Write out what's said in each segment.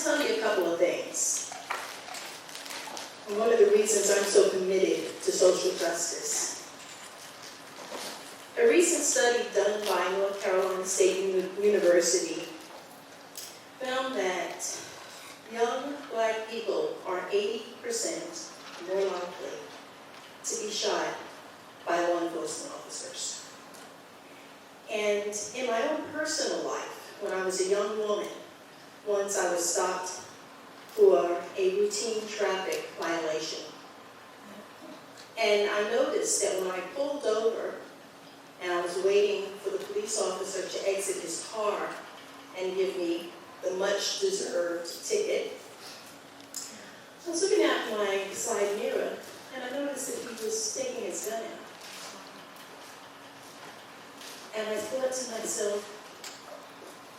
to tell you a couple of things. And one of the reasons I'm so committed to social justice. A recent study done by North Carolina State University found that young black people are 80% more likely to be shot by law enforcement officers. And in my own personal life, when I was a young woman, once I was stopped for a routine traffic violation. And I noticed that when I pulled over and I was waiting for the police officer to exit his car and give me the much-deserved ticket, I was looking at my side mirror and I noticed that he was taking his gun out. And I thought to myself,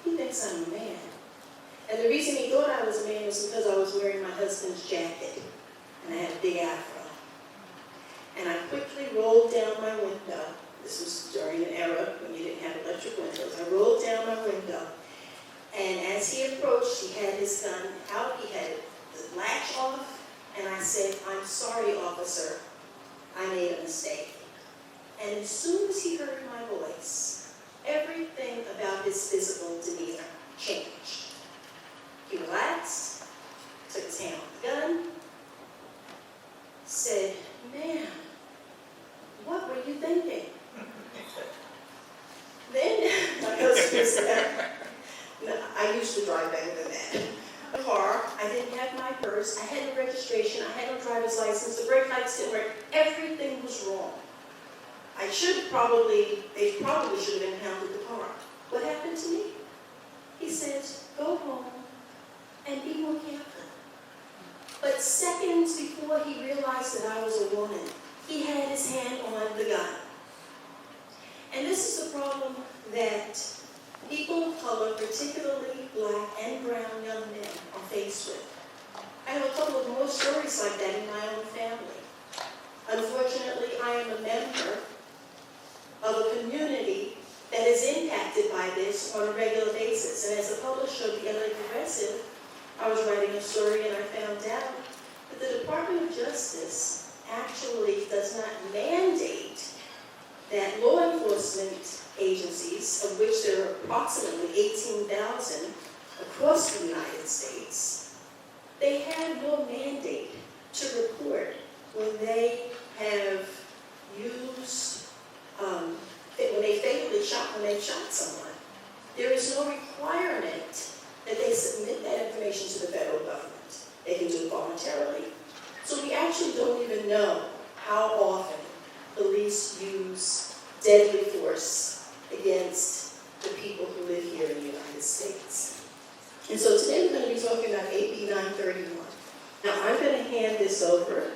he thinks I'm a man. And the reason he thought I was a man was because I was wearing my husband's jacket and I had a big afro. And I quickly rolled down my window. This was during an era when you didn't have electric windows. I rolled down my window, and as he approached, he had his gun out. He had the latch off, and I said, "I'm sorry, officer. I made a mistake." And as soon as he heard my voice, everything about his physical demeanor changed. He relaxed, took his hand off the gun, said, "Ma'am, what were you thinking?" Then my husband said, no, I used to drive better than that. The car, I didn't have my purse, I had no registration, I had no driver's license, the brake lights didn't work, everything was wrong. They probably should have impounded the car. What happened to me? He says, "Go home and be more careful." But seconds before he realized that I was a woman, he had his hand on the gun. And this is the problem that people of color, particularly black and brown young men, are faced with. I have a couple of more stories like that in my own family. Unfortunately, I am a member of a community that is impacted by this on a regular basis. And as a publisher of the LA Progressive, I was writing a story and I found out that the Department of Justice actually does not mandate that law enforcement agencies, of which there are approximately 18,000 across the United States, they have no mandate to report when they have used, when they've shot someone. There is no requirement that they submit that information to the federal government. They can do it voluntarily. So we actually don't even know how often police use deadly force against the people who live here in the United States. And so today we're going to be talking about AB 931. Now I'm going to hand this over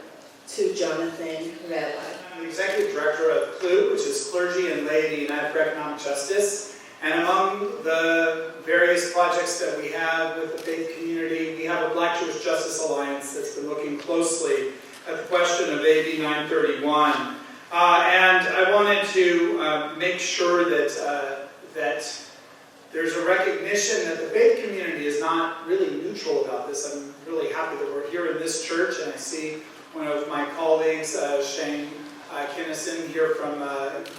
to Jonathan Rabbi. I'm the Executive Director of CLU, which is Clergy and Laity United for Economic Justice. And among the various projects that we have with the faith community, we have a Black Jewish Justice Alliance that's been looking closely at the question of AB 931. And I wanted to make sure that there's a recognition that the faith community is not really neutral about this. I'm really happy that we're here in this church, and I see one of my colleagues, Shane Kinnison, here from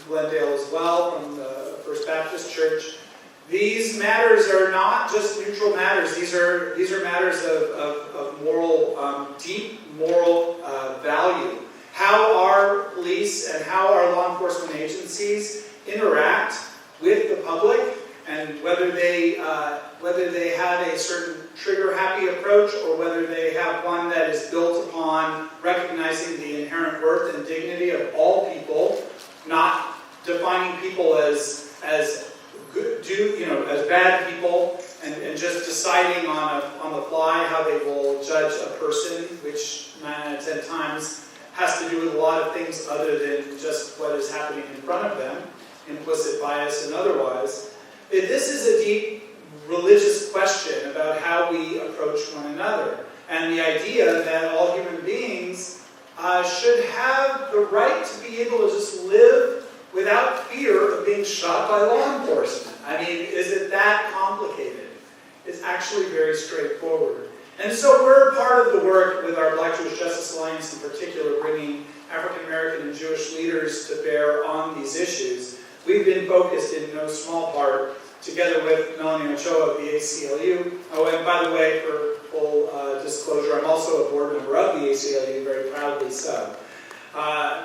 Glendale as well, from the First Baptist Church. These matters are not just neutral matters. These are matters of moral, deep moral value. How our police and how our law enforcement agencies interact with the public, and whether they have a certain trigger-happy approach or whether they have one that is built upon recognizing the inherent worth and dignity of all people, not defining people as good, as bad people, and just deciding on the fly how they will judge a person, which 9 out of 10 times has to do with a lot of things other than just what is happening in front of them, implicit bias and otherwise. This is a deep religious question about how we approach one another, and the idea that all human beings should have the right to be able to just live without fear of being shot by law enforcement. I mean, is it that complicated? It's actually very straightforward. And so we're part of the work with our Black Jewish Justice Alliance in particular, bringing African American and Jewish leaders to bear on these issues. We've been focused in no small part, together with Melanie Ochoa of the ACLU. Oh, and by the way, for full disclosure, I'm also a board member of the ACLU, very proudly so.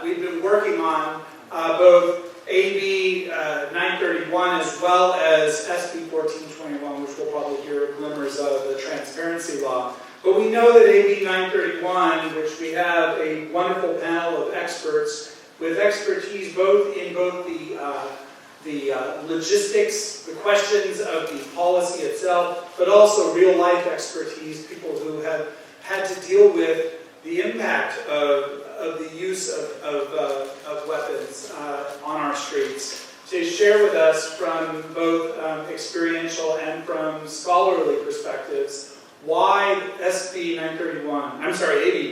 We've been working on both AB 931 as well as SB 1421, which we'll probably hear glimmers of, the transparency law. But we know that AB 931, which we have a wonderful panel of experts with expertise both in the logistics, the questions of the policy itself, but also real-life expertise, people who have had to deal with the impact of the use of weapons on our streets, to share with us from both experiential and from scholarly perspectives why AB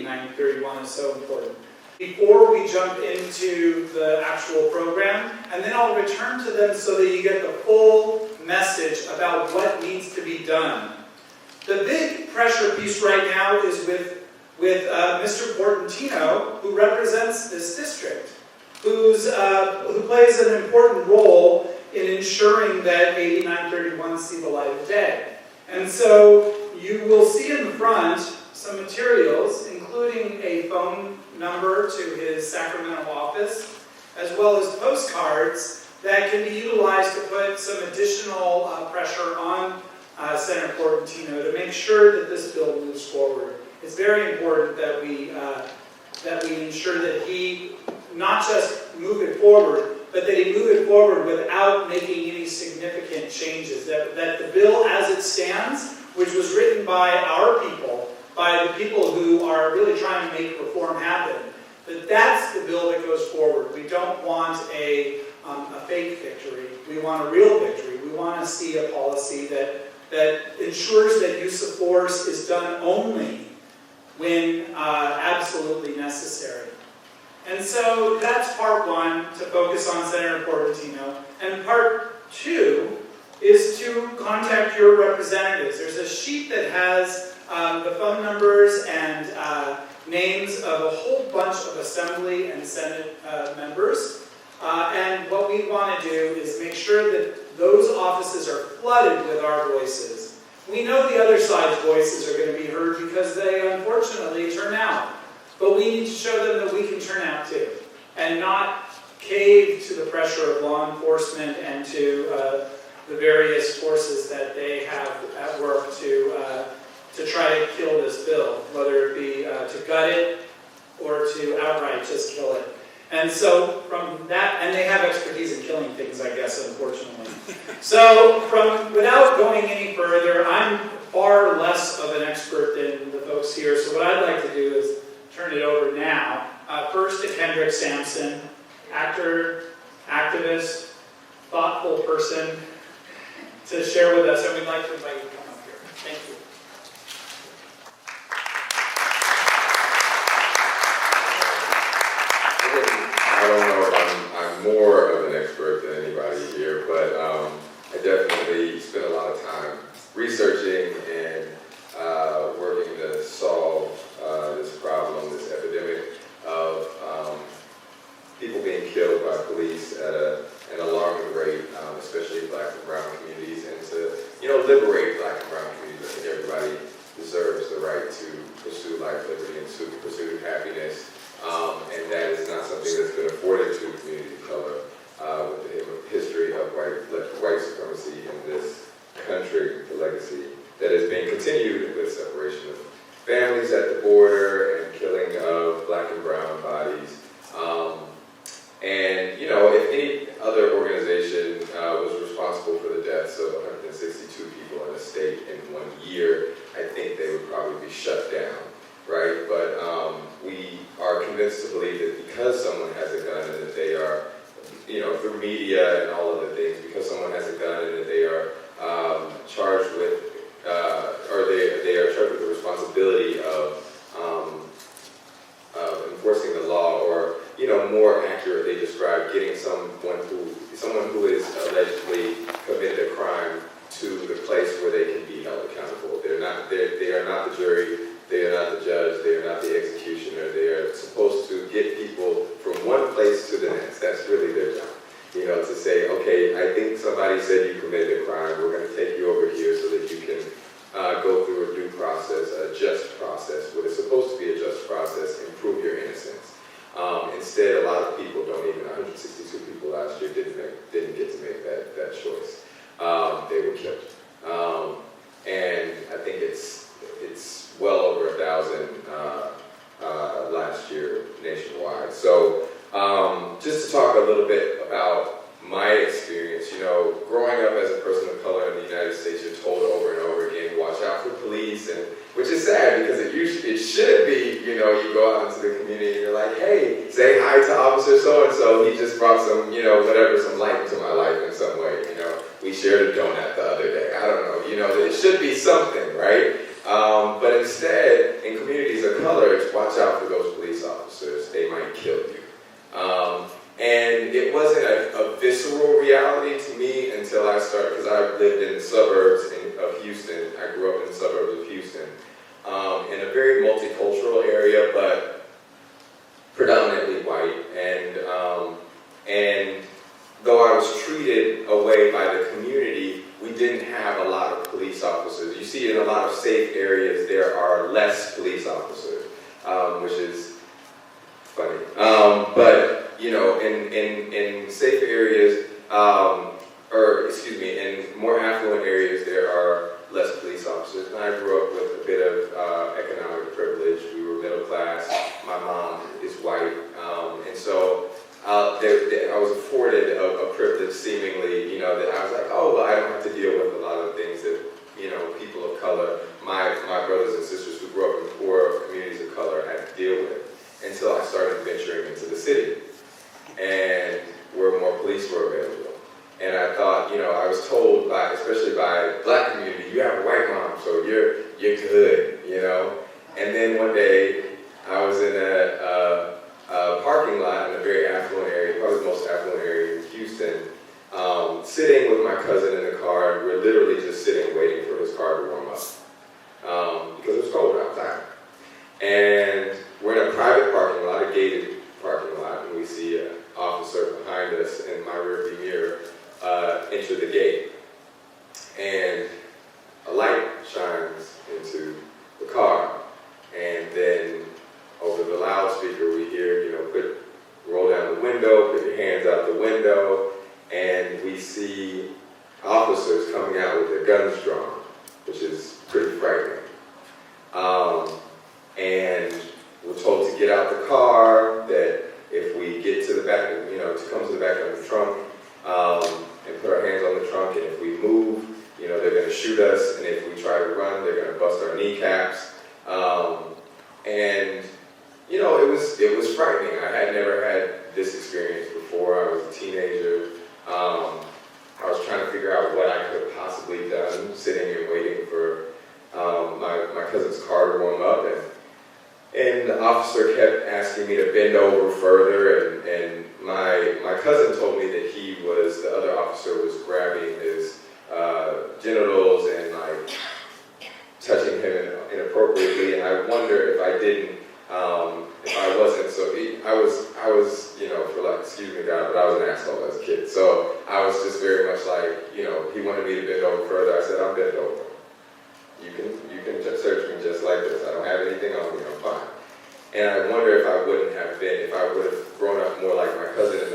931 is so important. Before we jump into the actual program, and then I'll return to them so that you get the full message about what needs to be done. The big pressure piece right now is with Mr. Portantino, who represents this district, who plays an important role in ensuring that AB 931 see the light of day. And so you will see in the front some materials, including a phone number to his Sacramento office, as well as postcards that can be utilized to put some additional pressure on Senator Portantino to make sure that this bill moves forward. It's very important that we ensure that he not just move it forward, but that he move it forward without making any significant changes. That the bill as it stands, which was written by our people, by the people who are really trying to make reform happen, that's the bill that goes forward. We don't want a fake victory. We want a real victory. We want to see a policy that ensures that use of force is done only when absolutely necessary. And so that's part one, to focus on Senator Portantino. And part two is to contact your representatives. There's a sheet that has the phone numbers and names of a whole bunch of Assembly and Senate members. And what we want to do is make sure that those offices are flooded with our voices. We know the other side's voices are going to be heard because they unfortunately turn out. But we need to show them that we can turn out too, and not cave to the pressure of law enforcement and to the various forces that they have at work to try to kill this bill, whether it be to gut it or to outright just kill it. And so from that, and they have expertise in killing things, I guess, unfortunately. So without going any further, I'm far less of an expert than the folks here. So what I'd like to do is turn it over now. First to Kendrick Sampson, actor, activist, thoughtful person, to share with us, and we'd like to invite you to come up here. Thank you. I don't know if I'm more of an expert than anybody here, but I definitely spent a lot of time researching and working to solve this problem, this epidemic of people being killed by police at an alarming rate, especially Black and brown communities, and to liberate Black and brown communities. I think everybody deserves the right to pursue life, liberty, and to pursue happiness. And that is not something that's been afforded to community of color with the history of white supremacy in this country, the legacy that is being continued with separation of families at the border and killing of Black and brown bodies. And if any other organization was responsible for the deaths of 162 people in a state in 1 year, I think they would probably be shut down, right? But we are convinced to believe that because someone has a gun and that they are, through media and all of the things, because someone has a gun and that they are charged with, or they are charged with the responsibility of enforcing the law, or more accurately described, getting someone who is allegedly committed a crime to the place where they can be held accountable police, and which is sad because it should be, you know, you go out into the community and you're like, hey, say hi to Officer so-and-so, he just brought some, you know, whatever, some light into my life in some way, you know. We shared a donut the other day, I don't know, you know, it should be something, right? But instead, in communities of color, it's watch out for those police officers, they might kill you. And it wasn't a visceral reality to me until I started, because I lived in the suburbs of Houston. I grew up in the suburbs of Houston, in a very multicultural area, but predominantly white. And though I was treated away by the community, we didn't have a lot of police officers. You see, in a lot of safe areas, there are less police officers, which is funny. But you know, in safe areas, in more affluent areas, there are less police officers. And I grew up with a bit of economic privilege. We were middle class. My mom is white, and so I was afforded a privilege, seemingly, you know, that I was like, oh, well, I don't have to deal with a lot of things that, you know, people of color, my brothers and sisters who grew up in poor communities of color had to deal with, until I started venturing into the city, and where more police were available. And I thought, you know, I was told by, especially by black community, you have a white mom, so you're good, you know. And then one day, I was in a parking lot in a very affluent area, probably the most affluent area in Houston, sitting with my cousin in the car, and we're literally just sitting waiting for his car to warm up, because it was cold outside. And we're in a private parking lot, a gated parking lot, and we see an officer behind us in my rearview mirror enter the gate. And a light shines into the car, and then over the loudspeaker we hear, you know, roll down the window, put your hands out the window, and we see officers coming out with their guns drawn, which is pretty frightening. And we're told to get out the car, that if we get to the back, you know, to come to the back of the trunk, and put our hands on the trunk, and if we move, you know, they're going to shoot us, and if we try to run, they're going to bust our kneecaps. And you know, it was frightening. I had never had this experience before. I was a teenager. I was trying to figure out what I could have possibly done, sitting and waiting for my cousin's car to warm up, and the officer kept asking me to bend over further, and my cousin told me that the other officer was grabbing his genitals and like touching him inappropriately, and I wonder if I didn't, if I wasn't, so I was, you know, for like, excuse me God, but I was an asshole as a kid, so I was just very much like, you know, he wanted me to bend over further. I said, I'm bent over. You can just search me just like this. I don't have anything on me, I'm fine. And I wonder if I would have grown up more like my cousin in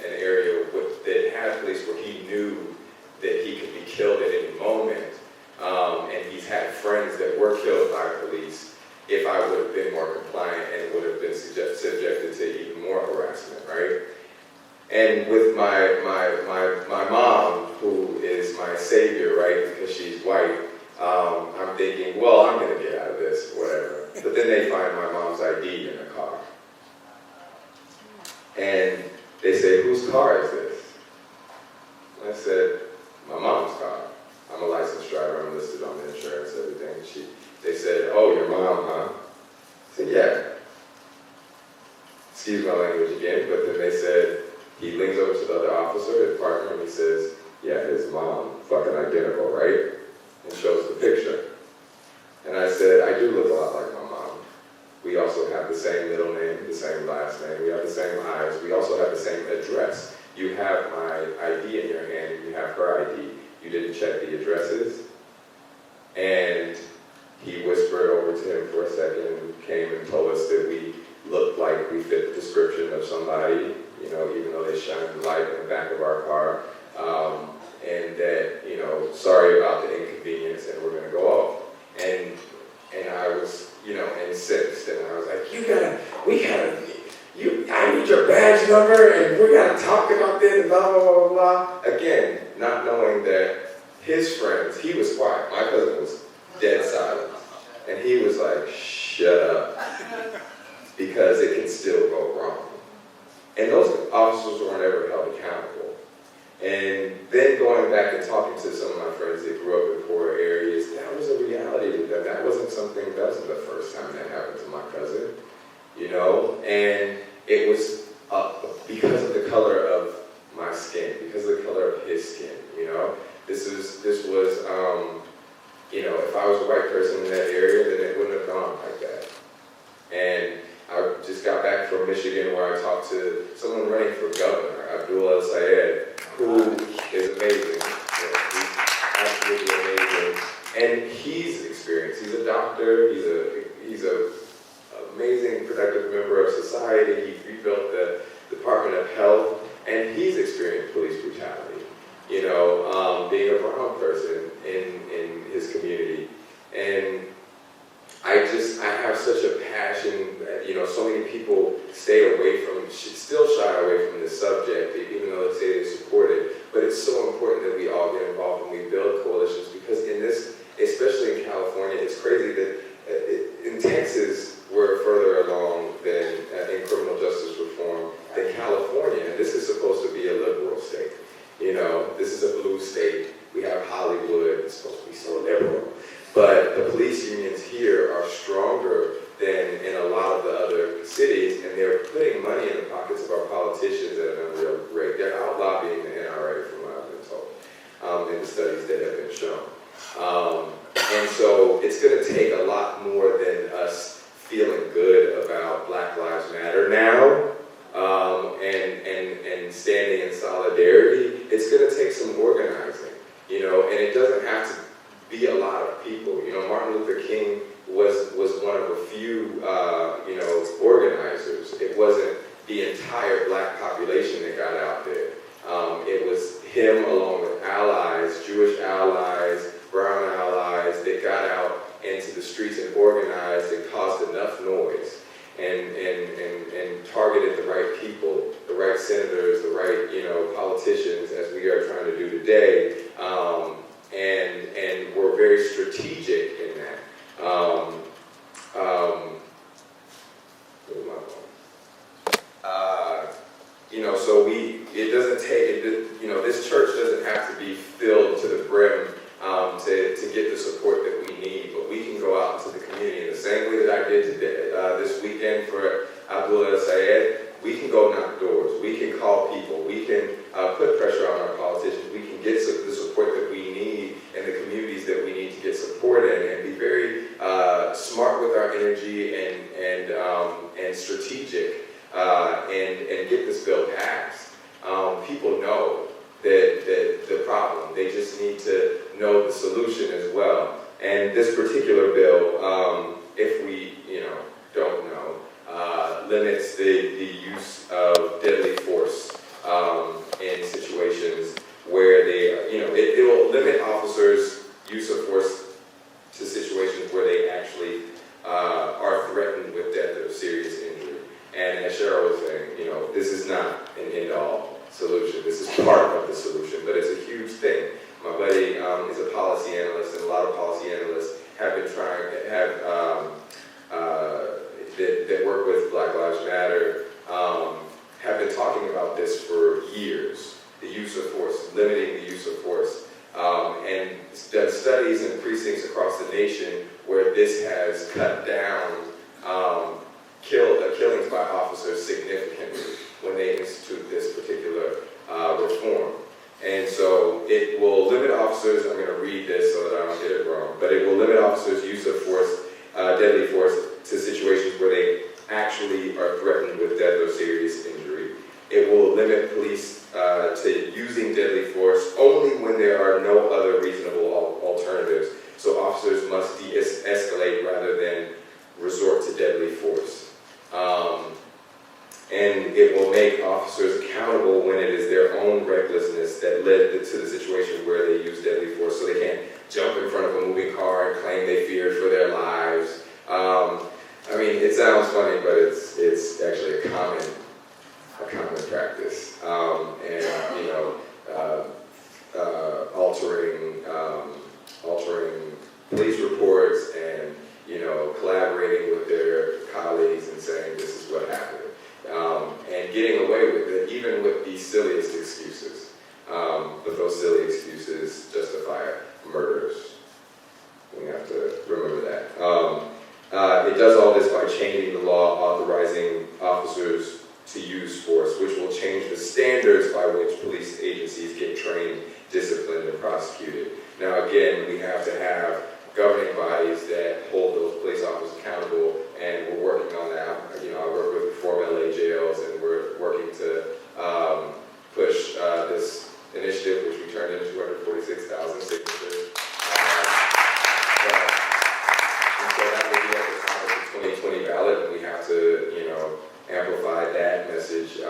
an area that had police where he knew that he could be killed at any moment, and he's had friends that were killed by police, if I would have been more compliant and would have been subjected to even more harassment, right? And with my mom, who is my savior, right, because she's white, I'm thinking, well, I'm going to get out of this, whatever. But then they find my mom's ID in the car. And they say, whose car is this? And I said, my mom's car. I'm a licensed driver, I'm listed on the insurance, everything. They said, oh, your mom, huh? I said, yeah. Excuse my language again, but then they said, he leans over to the other officer, his partner, and he says, yeah, his mom, fucking identical, right? And shows the picture. And I said, I do look a lot like my mom. We also have the same middle name, the same last name, we have the same eyes, we also have the same address. You have my ID in your hand, you have her ID. You didn't check the addresses. And he whispered over to him for a second and came and told us that we looked like we fit the description of somebody, you know, even though they shined the light in the back of our car. And that, you know, sorry about the inconvenience, and we're gonna go off. And I was, you know, incensed, and I was like, I need your badge number, and we gotta talk about this, and blah, blah, blah, blah. Again, not knowing that his friends, he was quiet, my cousin was dead silent. was like, shut up, because it can still go wrong. And those officers weren't ever held accountable. And then going back and talking to some of my friends that grew up in poor areas, that was a reality to them. That wasn't the first time that happened to my cousin, you know? And it was because of the color of my skin, because of the color of his skin, you know? This was you know, if I was a white person in that area, then it wouldn't have gone like that. And I just got back from Michigan where I talked to someone running for governor, Abdul El-Sayed, who is amazing. You know, he's absolutely amazing. And he's experienced. He's a doctor. He's a amazing, productive member of society. He rebuilt the Department of Health, and he's experienced police brutality. You know, being a brown person in his community. And I have such a passion that, you know, so many people still shy away from this subject, even though they say they support it. But it's so important that we all get involved and we build coalitions, because in this, especially in California, it's crazy that in Texas, we're further along than in criminal justice reform than California. And this is supposed to be a liberal state. You know, this is a blue state. We have Hollywood. It's supposed to be so liberal. But the police unions here are stronger than in a lot of the other cities, and they're putting money in the pockets of our politicians at an unreal rate. They're out lobbying the NRA, from what I've been told, in the studies that have been shown. And so it's going to take a lot more than us feeling good about Black Lives Matter now, and standing in solidarity. It's going to take some organizing, you know, and it doesn't have to be a lot of people. You know, Martin Luther King was one of a few, you know, organizers. It wasn't the entire Black population that got out there. It was him along with allies, Jewish allies, brown allies, that got out into the streets and organized and caused enough noise and targeted the right people, the right senators, the right, you know, politicians, as we are trying to do today. And we're very strategic in that. You know, so it doesn't take, you know, this church doesn't have to be filled to the brim to get the support that we need, but we can go out into the community in the same way that I did today, this weekend for Abdul El-Sayed. We can go knock doors, we can call people, we can put pressure on our politicians, we can get the support that we need in the communities that we need to get support in, and be very smart with our energy and strategic, and get this bill passed. People know the problem, they just need to know the solution as well. And this particular bill, if we, you know, don't know, limits the use of deadly force in situations where they, you know, it will limit officers' use of force to situations where they actually are threatened with death or serious injury. And as Cheryl was saying, you know, this is not an end-all solution. This is part of the solution, but it's a huge thing. My buddy is a policy analyst, and a lot of policy analysts have been that work with Black Lives Matter, have been talking about this for years, the use of force, limiting the use of force. And done studies in precincts across the nation where this has cut down killings by officers significantly when they institute this particular reform. And so it will limit officers, I'm going to read this so that I don't get it wrong, but it will limit officers' use of force, deadly force, to situations where they actually are threatened with death or serious injury. It will limit police to using deadly force only when there are no other reasonable alternatives. So officers must de-escalate rather than resort to deadly force. And it will make officers accountable when it is their own recklessness that led to the situation where they use deadly force, so they can't jump in front of a moving car and claim they feared for their lives. I mean, it sounds funny, but it's actually a common practice. And you know, altering police reports and collaborating with their colleagues and saying this is what happened. And getting away with it, even with the silliest excuses. But those silly excuses justify murders. We have to remember that. It does all this by changing the law authorizing officers to use force, which will change the standards by which police agencies get trained, disciplined, and prosecuted. Now again, we have to have governing bodies that hold those police officers accountable, and we're working on that. I work with Reform LA jails, and we're working to push this initiative, which we turned in 246,000 signatures. And so that will be at the top of the 2020 ballot, and we have to, amplify that message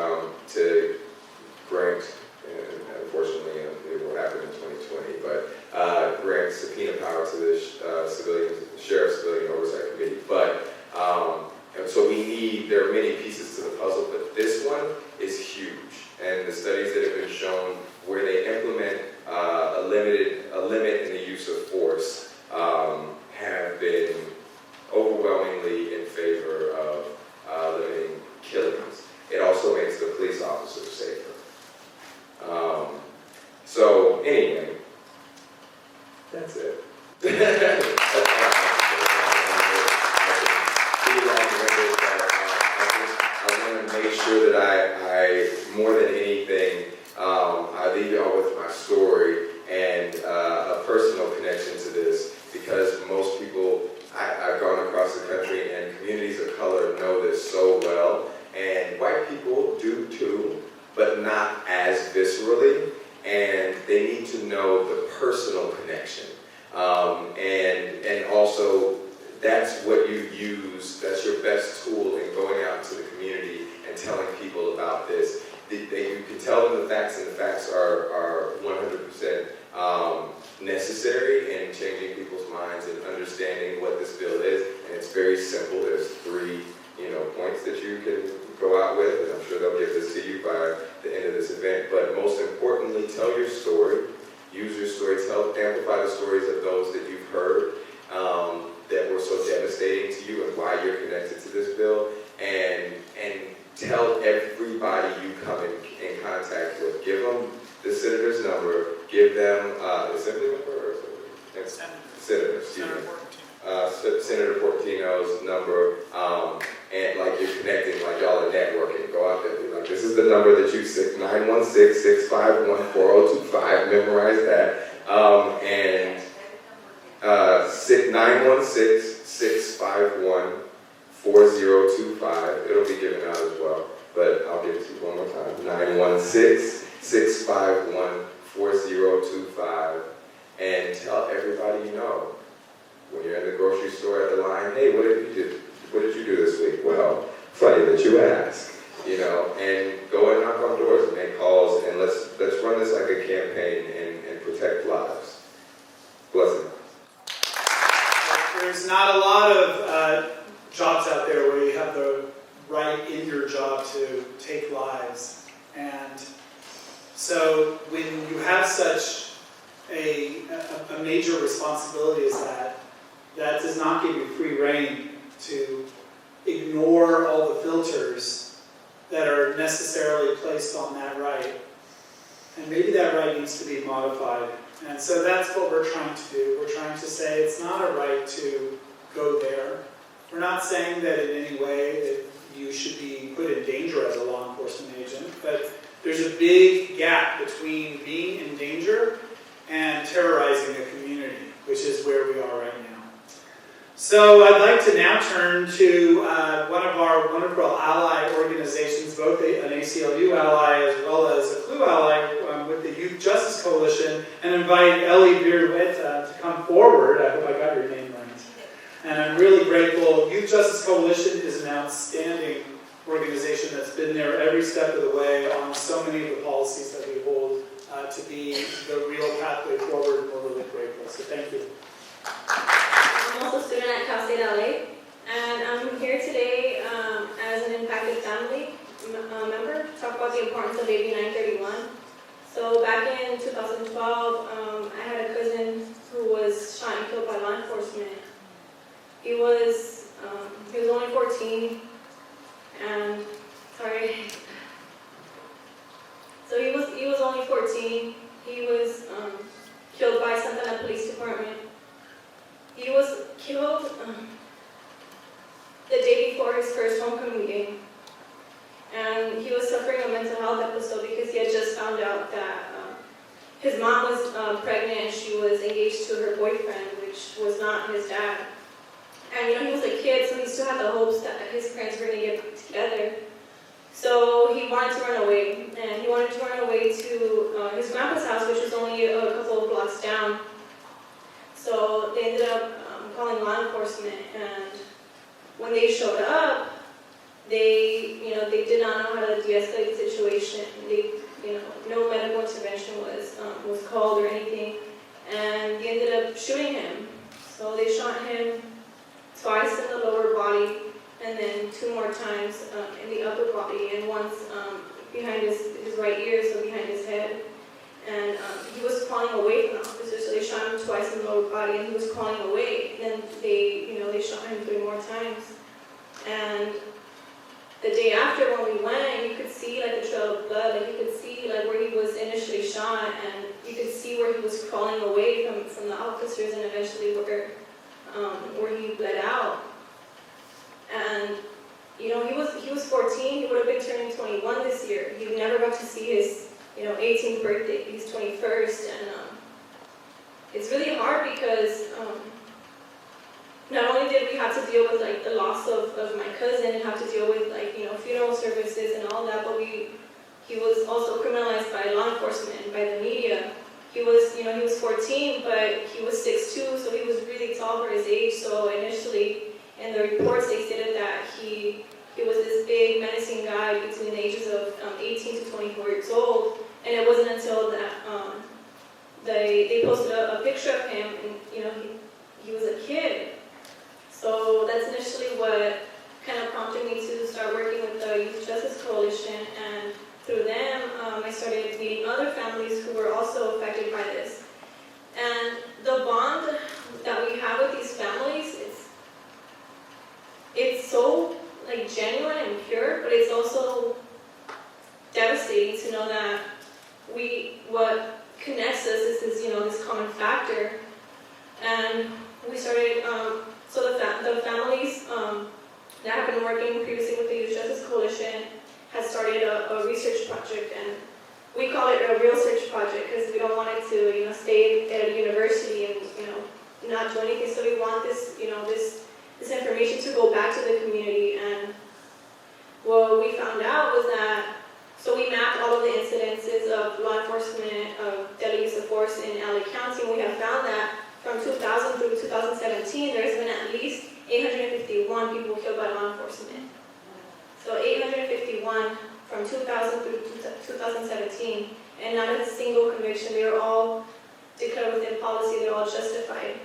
to grant, and unfortunately it will happen in 2020, but grant subpoena power to the Sheriff's Civilian Oversight Committee. But, and so there are many pieces to the puzzle, but this one is huge. And the studies that have been shown where they implement a limit in the use of force have been overwhelmingly in favor of limiting killings. It also makes the police officers safer. So anyway, that's it. That's all I want to make sure that I more than anything, I leave y'all with my story and a personal connection to this, because most people, I've gone across the country and communities of color know this so well, and white people do too, but not as viscerally, and they need to know the personal connection. And also, that's what you use, that's your best tool in going out into the community and telling people about this. You can tell them the facts, and the facts are 100% necessary in changing people's minds and understanding what this bill is. And it's very simple. There's 3 points that you can go out with, and I'm sure they'll give this to you by the end of this event. But most importantly, tell your story. Use your story. Amplify the stories of those that you've heard that were so devastating to you and why you're connected to this bill. And tell everybody you come in contact with. Give them the senator's number. Give them the assembly member or senator. Senator Portino's number, and like you're connecting, like y'all are networking. Go out there and be like, this is the number that you 916-651-4025. Memorize that. And 916-651-4025. It'll be given out as well, but I'll give it to you one more time. 916-651-4025. And tell everybody you know. When you're in the grocery store at the line, hey, what did you do this week? Well, funny that you ask, and go and knock on doors and make calls, and let's run this like a campaign and protect lives. Blessing. There's not a lot of jobs out there where you have the right in your job to take lives. And so when you have such a major responsibility as that does not give you free rein to ignore all the filters that are necessarily placed on that right. And maybe that right needs to be modified. And so that's what we're trying to do. We're trying to say it's not a right to go there. We're not saying that in any way that you should be put in danger as a law enforcement agent, but there's a big gap between being in danger and terrorizing a community, which is where we are right now. So I'd like to now turn to one of our wonderful ally organizations, both an ACLU ally as well as a CLU ally with the Youth Justice Coalition, and invite Ellie Beard-Witt to come forward. I hope I got your name right. And I'm really grateful. Youth Justice Coalition is an outstanding organization that's been there every step of the way on so many of the policies that we hold to be the real pathway forward, and we're really grateful. So thank you. I'm also a student at Cal State LA, and I'm here today as an impacted family member to talk about the importance of AB 931. So back in 2012, I had a cousin who was shot and killed by law enforcement. He was only 14, and sorry. So he was only 14. He was killed by Santana Police Department. He was killed the day before his first homecoming game, and he was suffering a mental health episode because he had just found out that his mom was pregnant and she was engaged to her boyfriend, which was not his dad. And he was a kid, so he still had the hopes that his parents were going to get together. So he wanted to run away, and he wanted to run away to his grandpa's house, which was only a couple of blocks down. So they ended up calling law enforcement, and when they showed up, they did not know how to de-escalate the situation. No medical intervention was called or anything, and they ended up shooting him. So they shot him twice in the lower body, and then 2 more times in the upper body, and once behind his right ear, so behind his head. And he was crawling away from the officers, so they shot him twice in the lower body, and he was crawling away. And then they shot him 3 more times. And the day after, when we went, you could see like the trail of blood, like you could see like where he was initially shot, and you could see where he was crawling away from the officers, and eventually where he bled out. And he was 14. He would have been turning 21 this year. He never got to see his 18th birthday. He's 21st, and it's really hard because not only did we have to deal with like the loss of my cousin and have to deal with like funeral services and all that, but he was also criminalized by law enforcement and by the media. He was 14, but he was 6'2", so he was really tall for his age. So initially, in the reports, they stated that he was this big, menacing guy between the ages of 18 to 24 years old. And it wasn't until that they posted a picture of him, and he was a kid. So that's initially what kind of prompted me to start working with the Youth Justice Coalition, and through them, I started meeting other families who were also affected by this. And the bond that we have with these families, it's so like genuine and pure, but it's also devastating to know that what connects us is this common factor. And we started, so the families that have been working previously with the Youth Justice Coalition has started a research project, and we call it a real search project because we don't want it to stay at a university and not do anything. So we want this this information to go back to the community. And what we found out was that, so we mapped all of the incidences of law enforcement of deadly use of force in LA County, and we have found that from 2000 through 2017 there's been at least 851 people killed by law enforcement. So 851 from 2000 through 2017, and not a single conviction. They were all declared within policy, they're all justified.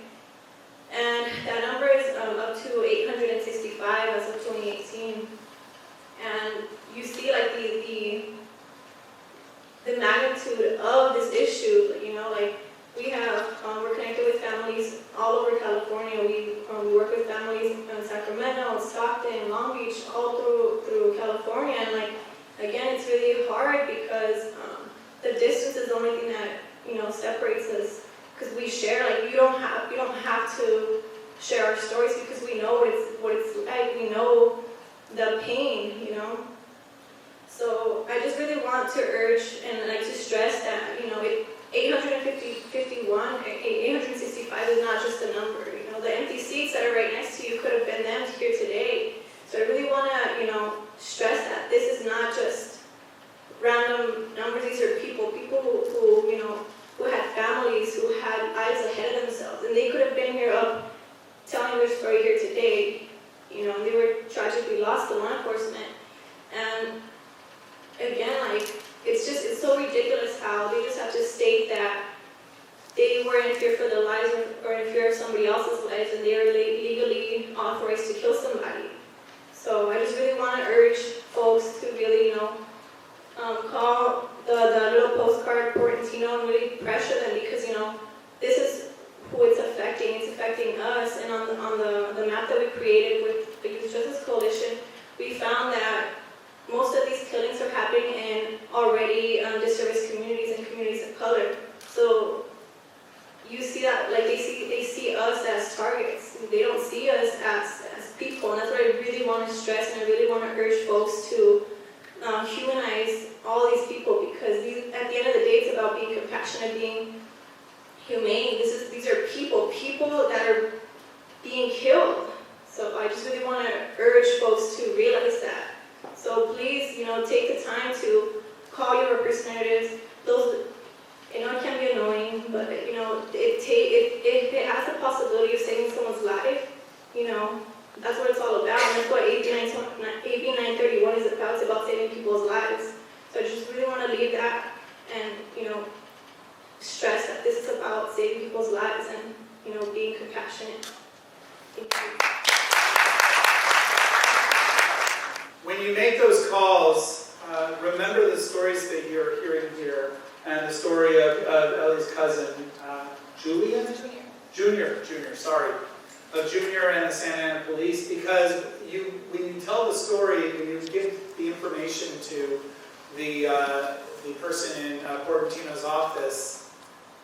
And that number is up to 865 as of 2018. And you see like the magnitude of this issue, like we have, we're connected with families all over California. We work with families in Sacramento, Stockton, Long Beach, all through California. And like, again, it's really hard because the distance is the only thing that, separates us. Because we share, like, you don't have to share our stories because we know what it's like. We know the pain, So I just really want to urge and like to stress that, 865 is not just a number. The empty seats that are right next to you could have been them here today. So I really want to, stress that this is not just random numbers. These are people who had families, who had lives ahead of themselves, and they could have been here up telling their story here today. They were tragically lost to law enforcement. And again, like, it's so ridiculous how they just have to state that they were in fear for their lives or in fear of somebody else's lives, and they are legally authorized to kill somebody. So I just really want to urge folks to really, call the little postcard Portantino and really pressure them, because, this is who it's affecting us. And on the map that we created with the Youth Justice Coalition, we found that most of these killings are happening in already disserviced communities and communities of color. So you see that, like, they see us as targets. They don't see us as people, and that's what I really want to stress, and I really want to urge folks to humanize all these people, because at the end of the day, it's about being compassionate, being humane. These are people that are being killed. So I just really want to urge folks to realize that. So please, take the time to call your representatives. Those, it can be annoying, but if it has the possibility of saving someone's life, that's what it's all about. And that's what AB 931 is about. It's about saving people's lives. So I just really want to leave that and stress that this is about saving people's lives and being compassionate. Thank you. When you make those calls, remember the stories that you're hearing here, and the story of Ellie's cousin, Junior, of Junior and the Santa Ana police, because when you tell the story, when you give the information to the person in Portantino's office,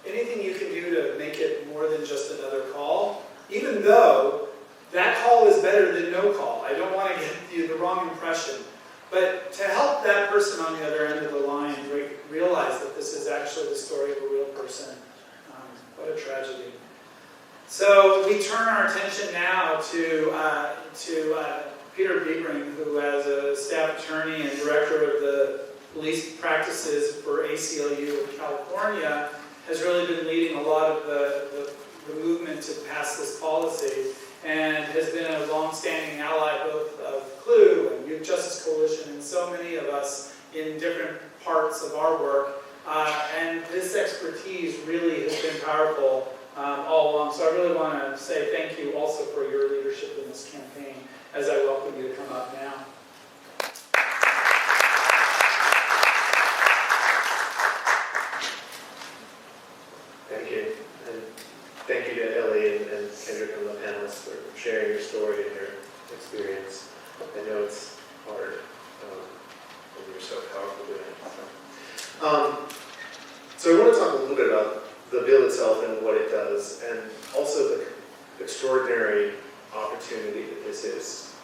anything you can do to make it more than just another call, even though that call is better than no call. I don't want to give you the wrong impression. But to help that person on the other end of the line realize that this is actually the story of a real person, what a tragedy. So we turn our attention now to Peter Biegring, who, as a staff attorney and director of the police practices for ACLU in California, has really been leading a lot of the movement to pass this policy, and has been a long-standing ally both of CLU and Youth Justice Coalition and so many of us in different parts of our work. And this expertise really has been powerful all along. So I really want to say thank you also for your leadership in this campaign, as I welcome you to come up now. Thank you. And thank you to Ellie and Kendrick and the panelists for sharing your story and your experience. I know it's hard, and you're so powerful doing it. So I want to talk a little bit about the bill itself and what it does, and also the extraordinary opportunity that this is,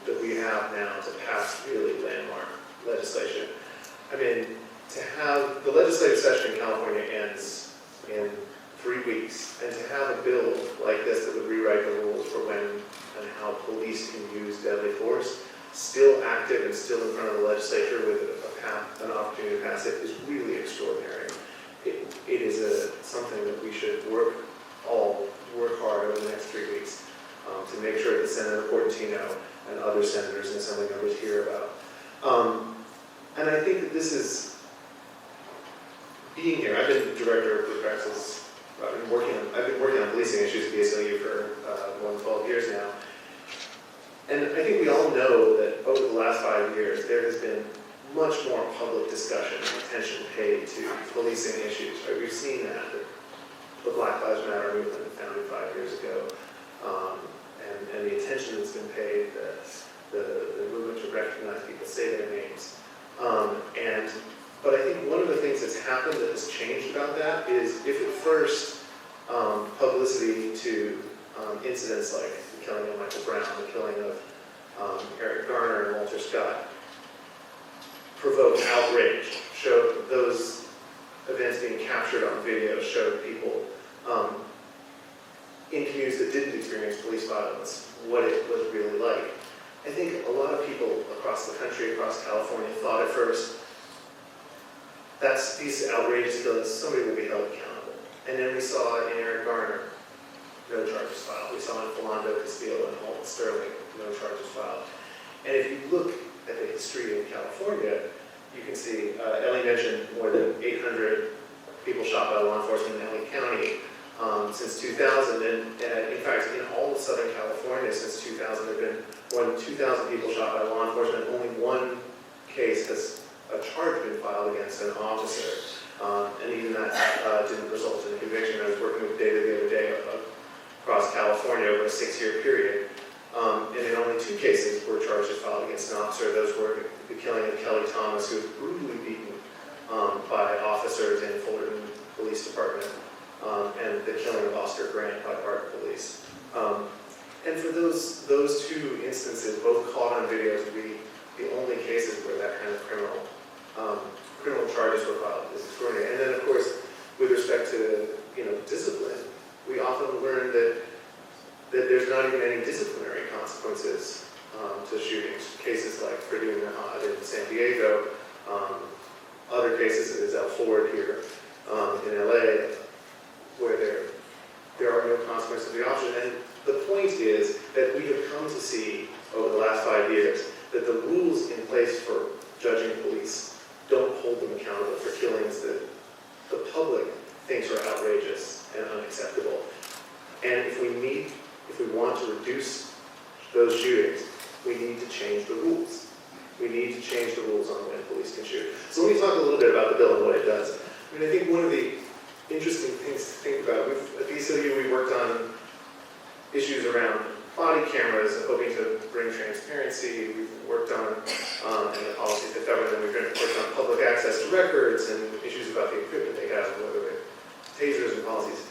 that we have now to pass really landmark legislation. I mean, to have the legislative session in California ends in 3 weeks, and to have a bill like this that would rewrite the rules for when and how police can use deadly force, still active and still in front of the legislature with an opportunity to pass it, is really extraordinary. It is something that we should work hard over the next 3 weeks to make sure that Senator Portantino and other senators and assembly members hear about. And I think that this is being here. I've been director of police practices. I've been working on policing issues at the ACLU for more than 12 years now. And I think we all know that over the last 5 years, there has been much more public discussion and attention paid to policing issues. Right? We've seen that the Black Lives Matter movement founded 5 years ago, and the attention that's been paid, the movement to recognize people, say their names. But I think one of the things that's happened that has changed about that is, if at first publicity to incidents like the killing of Michael Brown, the killing of Eric Garner and Walter Scott provoked outrage, showed those events being captured on video, showed people in communities that didn't experience police violence what it was really like. I think a lot of people across the country, across California, thought at first, that's these outrageous killings, somebody will be held accountable. And then we saw in Eric Garner, no charges filed. We saw in Philando Castillo and Holton Sterling, no charges filed. And if you look at the history of California, you can see, Ellie mentioned more than 800 people shot by law enforcement in LA County since 2000. And in fact, in all of Southern California since 2000, there have been more than 2,000 people shot by law enforcement. Only one case has a charge been filed against an officer. And even that didn't result in a conviction. I was working with data the other day across California over a 6-year period. And in only 2 cases were charges filed against an officer. Those were the killing of Kelly Thomas, who was brutally beaten by officers in Fullerton Police Department, and the killing of Oscar Grant by Park Police. And for those 2 instances, both caught on video, to be the only cases where that kind of criminal charges were filed is extraordinary. And then, of course, with respect to discipline, we often learn that there's not even any disciplinary consequences to shootings. Cases like Purdue in San Diego, other cases at Zell Ford here in LA, where there are no consequences to the option. And the point is that we have come to see over the last 5 years that the rules in place for judging police don't hold them accountable for killings that the public thinks are outrageous and unacceptable. And if we want to reduce those shootings, we need to change the rules. We need to change the rules on when police can shoot. So let me talk a little bit about the bill and what it does. I think one of the interesting things to think about, at the ACLU we worked on issues around body cameras, hoping to bring transparency. We've worked on and the policies that govern them. We've worked on public access to records and issues about the equipment they have, whether they're tasers and policies.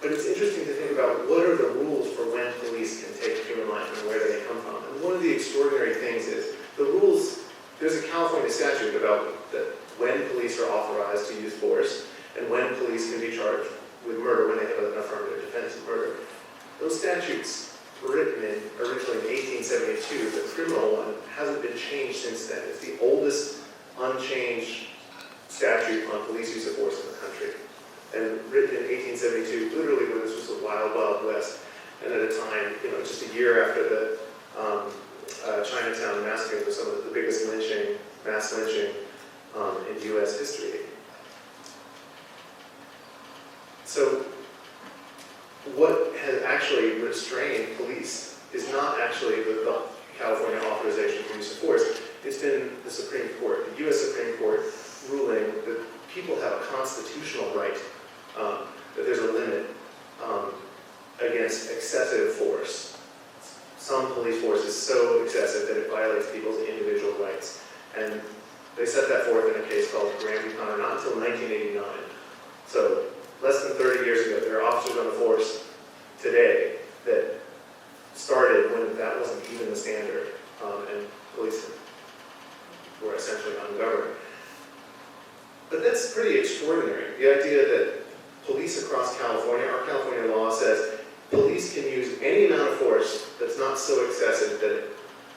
But it's interesting to think about what are the rules for when police can take human life and where do they come from. And one of the extraordinary things is the rules, there's a California statute about that when police are authorized to use force and when police can be charged with murder when they have an affirmative defense of murder. Those statutes were written originally in 1872. The criminal one hasn't been changed since then. It's the oldest unchanged statute on police use of force in the country. And written in 1872, literally when this was the wild, wild west, and at a time, just a year after the Chinatown massacre was some of the biggest mass lynching in U.S. history. So what has actually restrained police is not actually the California authorization for use of force. It's been the Supreme Court, the U.S. Supreme Court ruling that people have a constitutional right, that there's a limit against excessive force. Some police force is so excessive that it violates people's individual rights. And they set that forth in a case called Graham v. Connor, not until 1989. So less than 30 years ago, there are officers on the force today that started when that wasn't even the standard, and police were essentially ungoverned. But that's pretty extraordinary. The idea that police across California, our California law says, police can use any amount of force that's not so excessive that it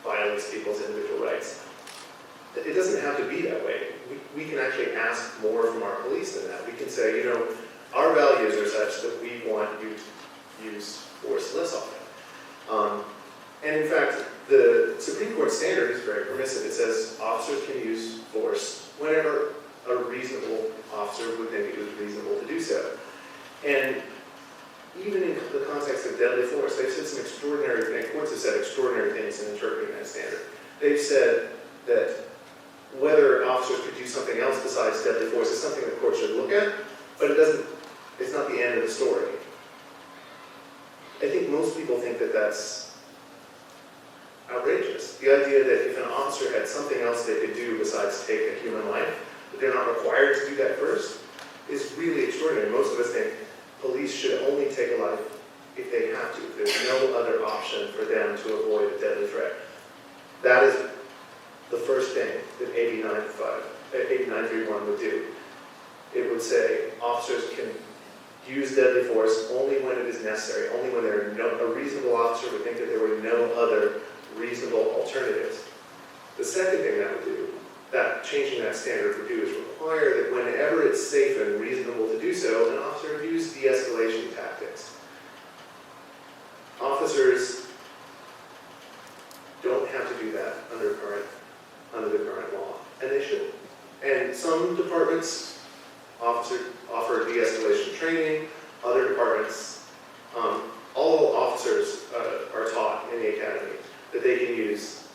violates people's individual rights. It doesn't have to be that way. We can actually ask more from our police than that. We can say, our values are such that we want you to use force less often. And in fact, the Supreme Court standard is very permissive. It says officers can use force whenever a reasonable officer would think it was reasonable to do so. And even in the context of deadly force, they've said some extraordinary things. Courts have said extraordinary things in interpreting that standard. They've said that whether officers could do something else besides deadly force is something the court should look at, but it's not the end of the story. I think most people think that that's outrageous. The idea that if an officer had something else they could do besides take a human life, that they're not required to do that first, is really extraordinary. Most of us think police should only take a life if they have to. There's no other option for them to avoid a deadly threat. That is the first thing that AB 931 would do. It would say officers can use deadly force only when it is necessary, only when a reasonable officer would think that there were no other reasonable alternatives. The second thing that would do, that changing that standard would do, is require that whenever it's safe and reasonable to do so, an officer use de-escalation tactics. Officers don't have to do that under the current law, and they should. And some departments offer de-escalation training. Other departments, all officers are taught in the academy that they can use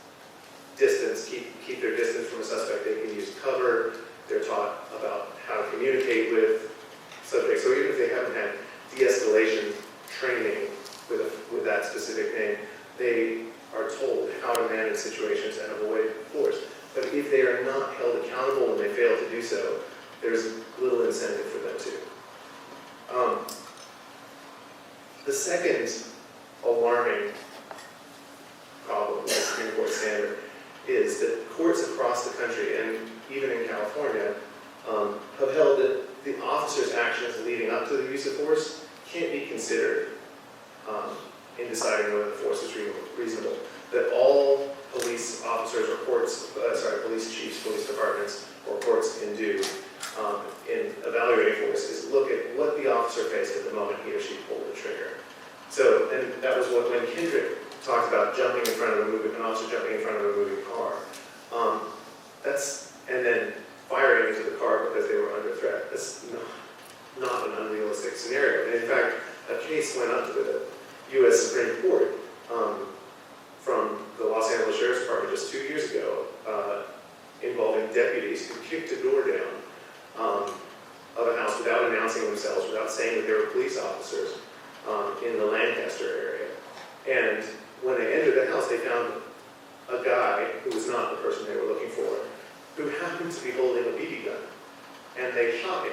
distance, keep their distance from a suspect. They can use cover. They're taught about how to communicate with subjects. So even if they haven't had de-escalation training with that specific name, they are told how to manage situations and avoid force. But if they are not held accountable and they fail to do so, there's little incentive for them to. The second alarming problem with the Supreme Court standard is that courts across the country, and even in California, have held that the officer's actions leading up to the use of force can't be considered in deciding whether the force is reasonable. That all police officers or police chiefs, police departments, or courts can do in evaluating force is look at what the officer faced at the moment he or she pulled the trigger. So, and that was when Kendrick talked about jumping in front of an officer jumping in front of a moving car. And then firing into the car because they were under threat. That's not an unrealistic scenario. And in fact, a case went up to the U.S. Supreme Court from the Los Angeles Sheriff's Department just 2 years ago involving deputies who kicked a door down of a house without announcing themselves, without saying that they were police officers in the Lancaster area. And when they entered the house, they found a guy who was not the person they were looking for, who happened to be holding a BB gun. And they shot him.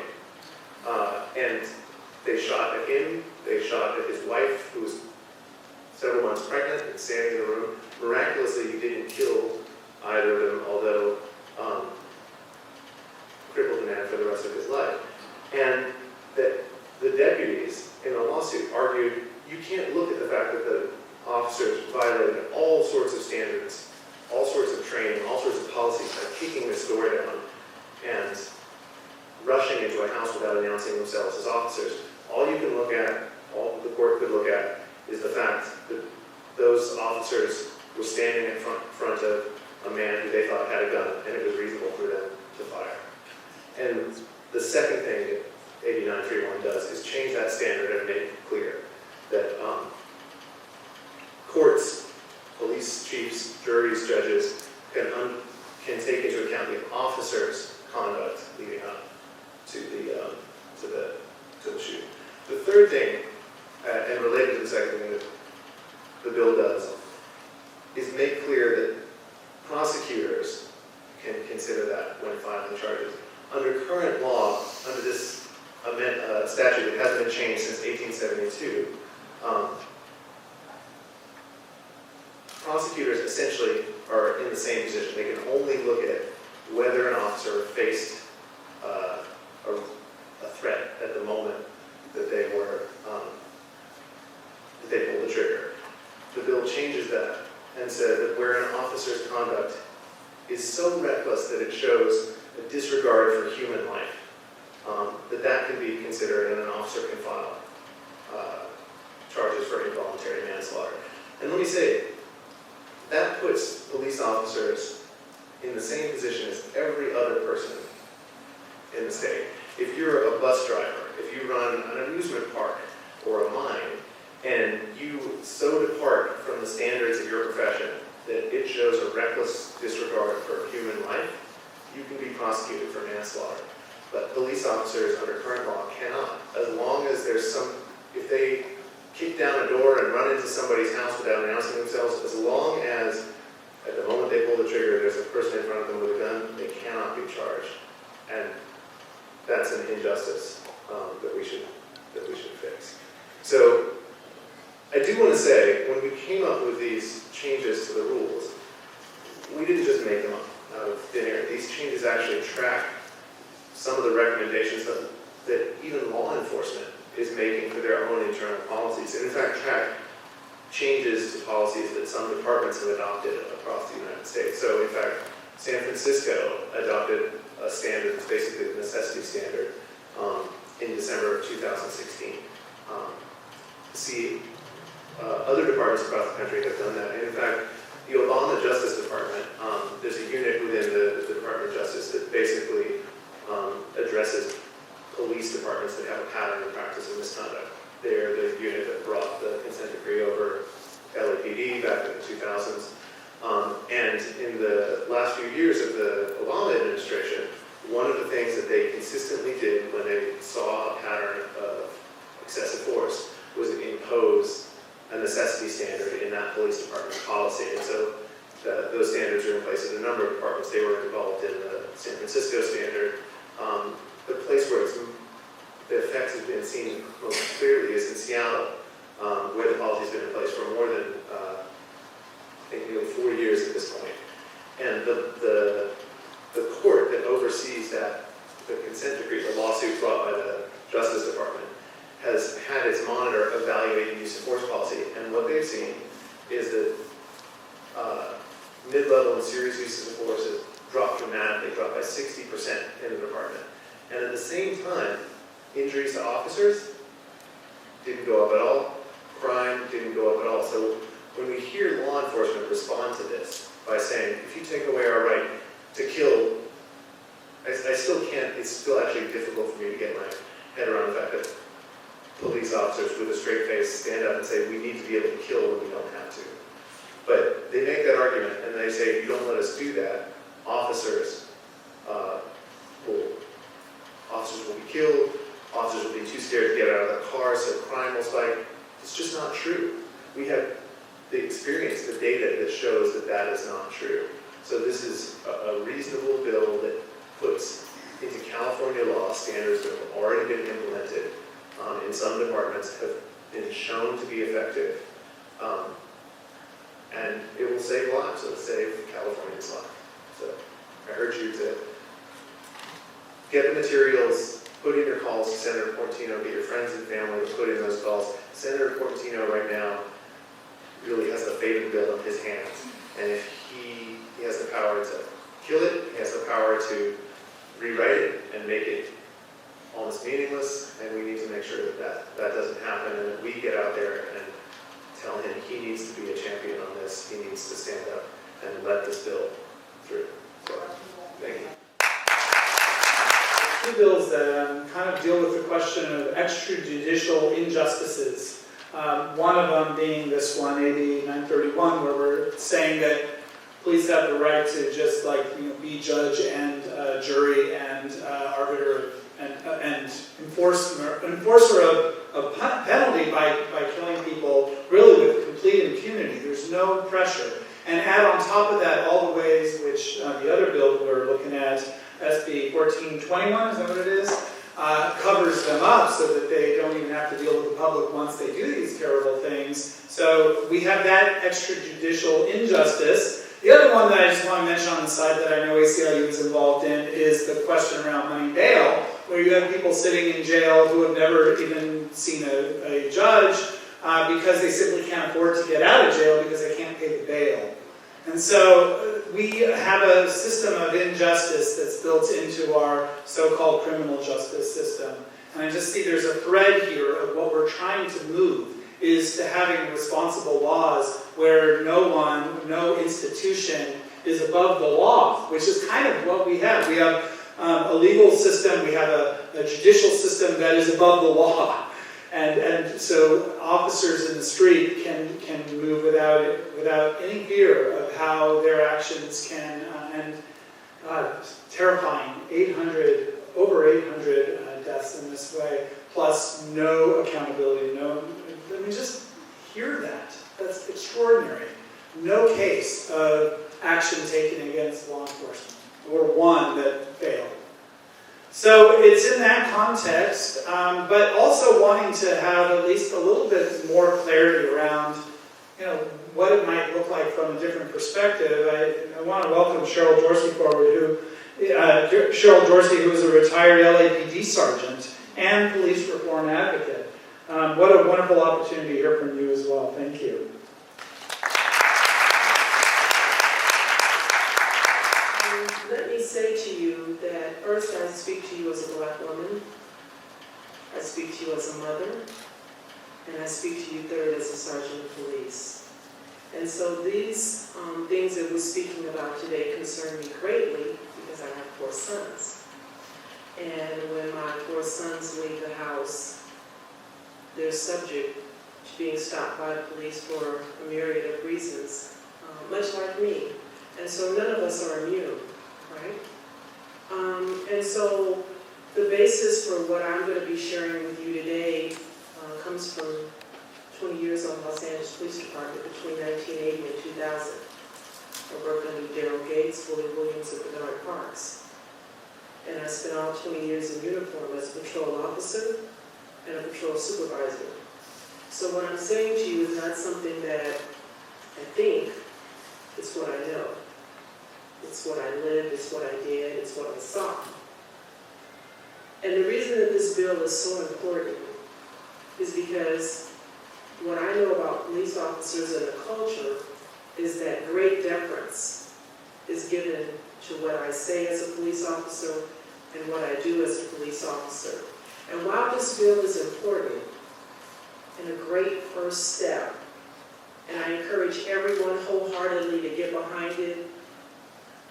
And they shot at him, they shot at his wife, who was several months pregnant and standing in the room. Miraculously, he didn't kill either of them, although crippled the man for the rest of his life. And that the deputies in the lawsuit argued, you can't look at the fact that the officers violated all sorts of standards, all sorts of training, all sorts of policies by kicking this door down and rushing into a house without announcing themselves as officers. All you can look at, all the court could look at, is the fact that those officers were standing in front of a man who they thought had a gun, and it was reasonable for them to fire. And the second thing that AB 931 does is change that standard and make it clear that courts, police chiefs, juries, judges can take into account the officer's conduct leading up to the shoot. The third thing, and related to the second thing that the bill does, is make clear that prosecutors can consider that when filing charges. Under current law, under this statute that hasn't been changed since 1872, prosecutors essentially are in the same position. They can only look at whether an officer faced a threat at the moment that they were that they pulled the trigger. The bill changes that and said that where an officer's conduct is so reckless that it shows a disregard for human life, that can be considered, and an officer can file charges for involuntary manslaughter. And let me say, that puts police officers in the same position as every other person in the state. If you're a bus driver, if you run an amusement park or a mine, and you so depart from the standards of your profession that it shows a reckless disregard for human life, you can be prosecuted for manslaughter. But police officers under current law cannot, as long as if they kick down a door and run into somebody's house without announcing themselves, as long as at the moment they pull the trigger, there's a person in front of them with a gun, they cannot be charged. And that's an injustice that we should fix. So I do want to say, when we came up with these changes to the rules, we didn't just make them up out of thin air. These changes actually track some of the recommendations that even law enforcement is making for their own internal policies, and in fact track changes to policies that some departments have adopted across the United States. So in fact, San Francisco adopted a standard, it's basically the necessity standard, in December of 2016. Other departments across the country have done that. And in fact, the Obama Justice Department, there's a unit within the Department of Justice that basically addresses police departments that have a pattern and practice of misconduct. They're the unit that brought the consent decree over LAPD back in the 2000s. And in the last few years of the Obama administration, one of the things that they consistently did when they saw a pattern of excessive force was impose a necessity standard in that police department policy. And so those standards are in place in a number of departments. They were involved in the San Francisco standard. The place where the effects have been seen most clearly is in Seattle, where the policy has been in place for more than, I think, nearly 4 years at this point. And the court that oversees that, the consent decree, the lawsuit brought by the Justice Department, has had its monitor evaluate use of force policy. And what they've seen is that mid-level and serious uses of force has dropped dramatically, dropped by 60% in the department. And at the same time, injuries to officers didn't go up at all. Crime didn't go up at all. So when we hear law enforcement respond to this by saying, if you take away our right to kill, I still can't, it's still actually difficult for me to get my head around the fact that police officers with a straight face stand up and say, we need to be able to kill when we don't have to. But they make that argument and they say, if you don't let us do that, officers will be killed, officers will be too scared to get out of the car, so crime will spike. It's just not true. We have the experience, the data that shows that that is not true. So this is a reasonable bill that puts into California law standards that have already been implemented in some departments, have been shown to be effective, and it will save lives. It will save California's life. So I urge you to get the materials, put in your calls to Senator Portino, get your friends and family to put in those calls. Senator Portino right now really has the fate of the bill in his hands. And if he has the power to kill it, he has the power to rewrite it and make it almost meaningless, and we need to make sure that that doesn't happen, and that we get out there and tell him he needs to be a champion on this. He needs to stand up and let this bill through. So, thank you. Two bills that kind of deal with the question of extrajudicial injustices. One of them being this one, AB 931, where we're saying that police have the right to just be judge and jury and arbiter and enforcer of penalty by killing people really with complete impunity. There's no pressure. And add on top of that all the ways which the other bill we're looking at, SB 1421, is that what it is? Covers them up so that they don't even have to deal with the public once they do these terrible things. So we have that extrajudicial injustice. The other one that I just want to mention on the side that I know ACLU is involved in is the question around money bail, where you have people sitting in jail who have never even seen a judge because they simply can't afford to get out of jail because they can't pay the bail. And so we have a system of injustice that's built into our so-called criminal justice system. And I just see there's a thread here of what we're trying to move is to having responsible laws where no institution is above the law, which is kind of what we have. We have a legal system, we have a judicial system that is above the law. And so officers in the street can move without any fear of how their actions can, terrifying, over 800 deaths in this way, plus no accountability, just hear that. That's extraordinary. No case of action taken against law enforcement, or one that failed. So it's in that context, but also wanting to have at least a little bit more clarity around, what it might look like from a different perspective. I want to welcome Cheryl Dorsey forward, Cheryl Dorsey, who is a retired LAPD sergeant and police reform advocate. What a wonderful opportunity to hear from you as well. Thank you. Let me say to you that first I speak to you as a Black woman, I speak to you as a mother, and I speak to you third as a sergeant of police. And so these things that we're speaking about today concern me greatly because I have 4 sons. And when my 4 sons leave the house, they're subject to being stopped by the police for a myriad of reasons, much like me. And so none of us are immune, right? And so the basis for what I'm going to be sharing with you today comes from 20 years on Los Angeles Police Department between 1980 and 2000. I worked under Darrell Gates, Willie Williams, and Bernard Parks. And I spent all 20 years in uniform as a patrol officer and a patrol supervisor. So what I'm saying to you is not something that I think, it's what I know. It's what I lived, it's what I did, it's what I saw. And the reason that this bill is so important is because what I know about police officers and the culture is that great deference is given to what I say as a police officer and what I do as a police officer. And while this bill is important and a great first step, and I encourage everyone wholeheartedly to get behind it,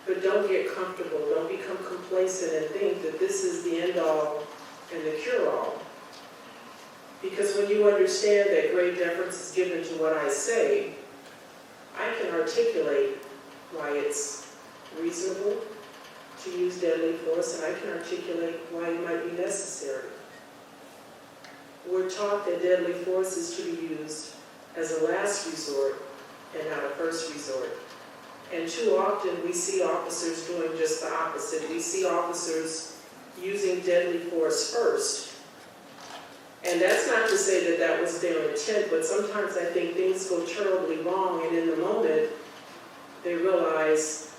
but don't get comfortable, don't become complacent and think that this is the end-all and the cure-all. Because when you understand that great deference is given to what I say, I can articulate why it's reasonable to use deadly force, and I can articulate why it might be necessary. We're taught that deadly force is to be used as a last resort and not a first resort. And too often we see officers doing just the opposite. We see officers using deadly force first. And that's not to say that that was their intent, but sometimes I think things go terribly wrong, and in the moment they realize,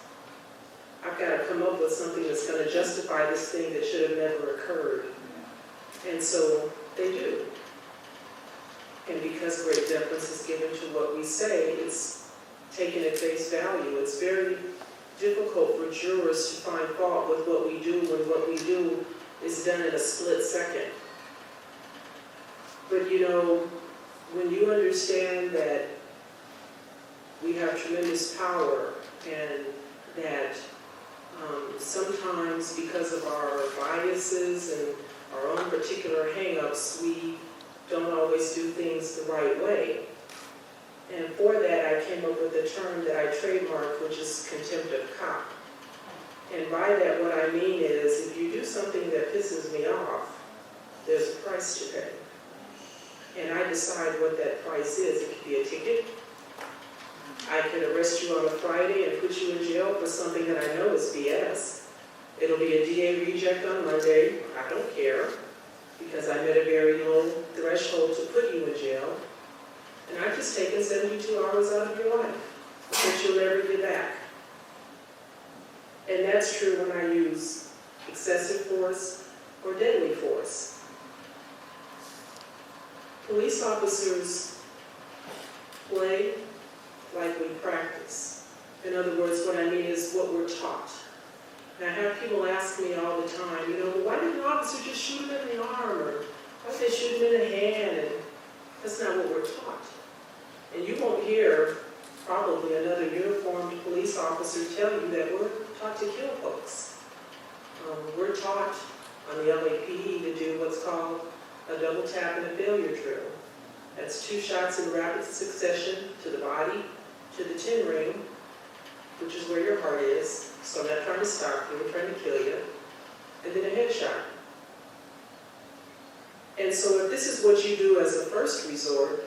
I've got to come up with something that's going to justify this thing that should have never occurred. And so they do. And because great deference is given to what we say, it's taken at face value. It's very difficult for jurors to find fault with what we do when what we do is done in a split second. But you know, when you understand that we have tremendous power and that sometimes because of our biases and our own particular hang-ups, we don't always do things the right way. And for that, I came up with a term that I trademarked, which is contempt of cop. And by that, what I mean is, if you do something that pisses me off, there's a price to pay. And I decide what that price is. It could be a ticket. I could arrest you on a Friday and put you in jail for something that I know is BS. It'll be a DA reject on Monday. I don't care, because I met a very low threshold to put you in jail. And I've just taken 72 hours out of your life that you'll never get back. And that's true when I use excessive force or deadly force. Police officers play like we practice. In other words, what I mean is what we're taught. And I have people ask me all the time, you know, well, why didn't an officer just shoot him in the arm, or why did they shoot him in the hand? And that's not what we're taught. And you won't hear probably another uniformed police officer tell you that we're taught to kill folks. We're taught on the LAPD to do what's called a double tap and a failure drill. That's 2 shots in rapid succession to the body, to the 10 ring, which is where your heart is. So I'm not trying to stop you, I'm trying to kill you. And then a headshot. And so if this is what you do as a first resort,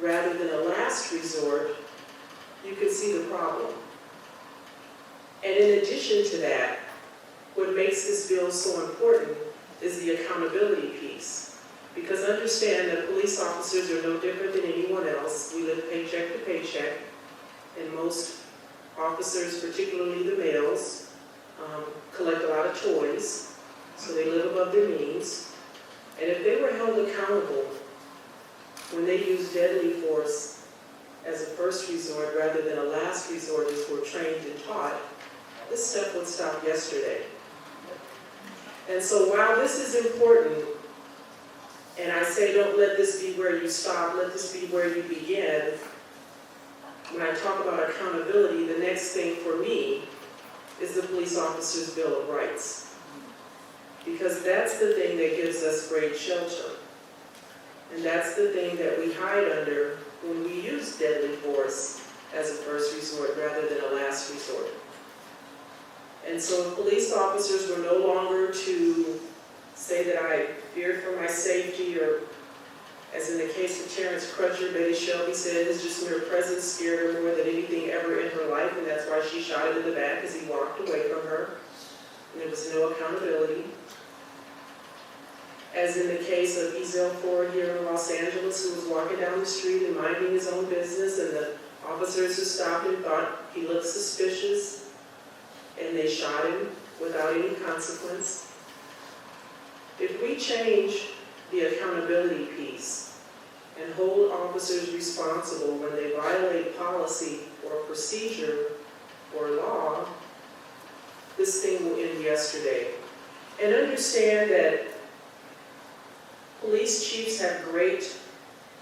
rather than a last resort, you can see the problem. And in addition to that, what makes this bill so important is the accountability piece. Because understand that police officers are no different than anyone else. We live paycheck to paycheck, and most officers, particularly the males, collect a lot of toys, so they live above their means. And if they were held accountable when they use deadly force as a first resort rather than a last resort as we're trained and taught, this stuff would stop yesterday. And so while this is important, and I say don't let this be where you stop, let this be where you begin, when I talk about accountability, the next thing for me is the Police Officers' Bill of Rights. Because that's the thing that gives us great shelter. And that's the thing that we hide under when we use deadly force as a first resort rather than a last resort. And And so if police officers were no longer to say that I feared for my safety, or as in the case of Terrence Crutcher, Betty Shelby said his just mere presence scared her more than anything ever in her life, and that's why she shot him in the back as he walked away from her. And there was no accountability. As in the case of Ezel Ford here in Los Angeles, who was walking down the street and minding his own business, and the officers who stopped him thought he looked suspicious, and they shot him without any consequence. If we change the accountability piece and hold officers responsible when they violate policy or procedure or law, this thing will end yesterday. And understand that police chiefs have great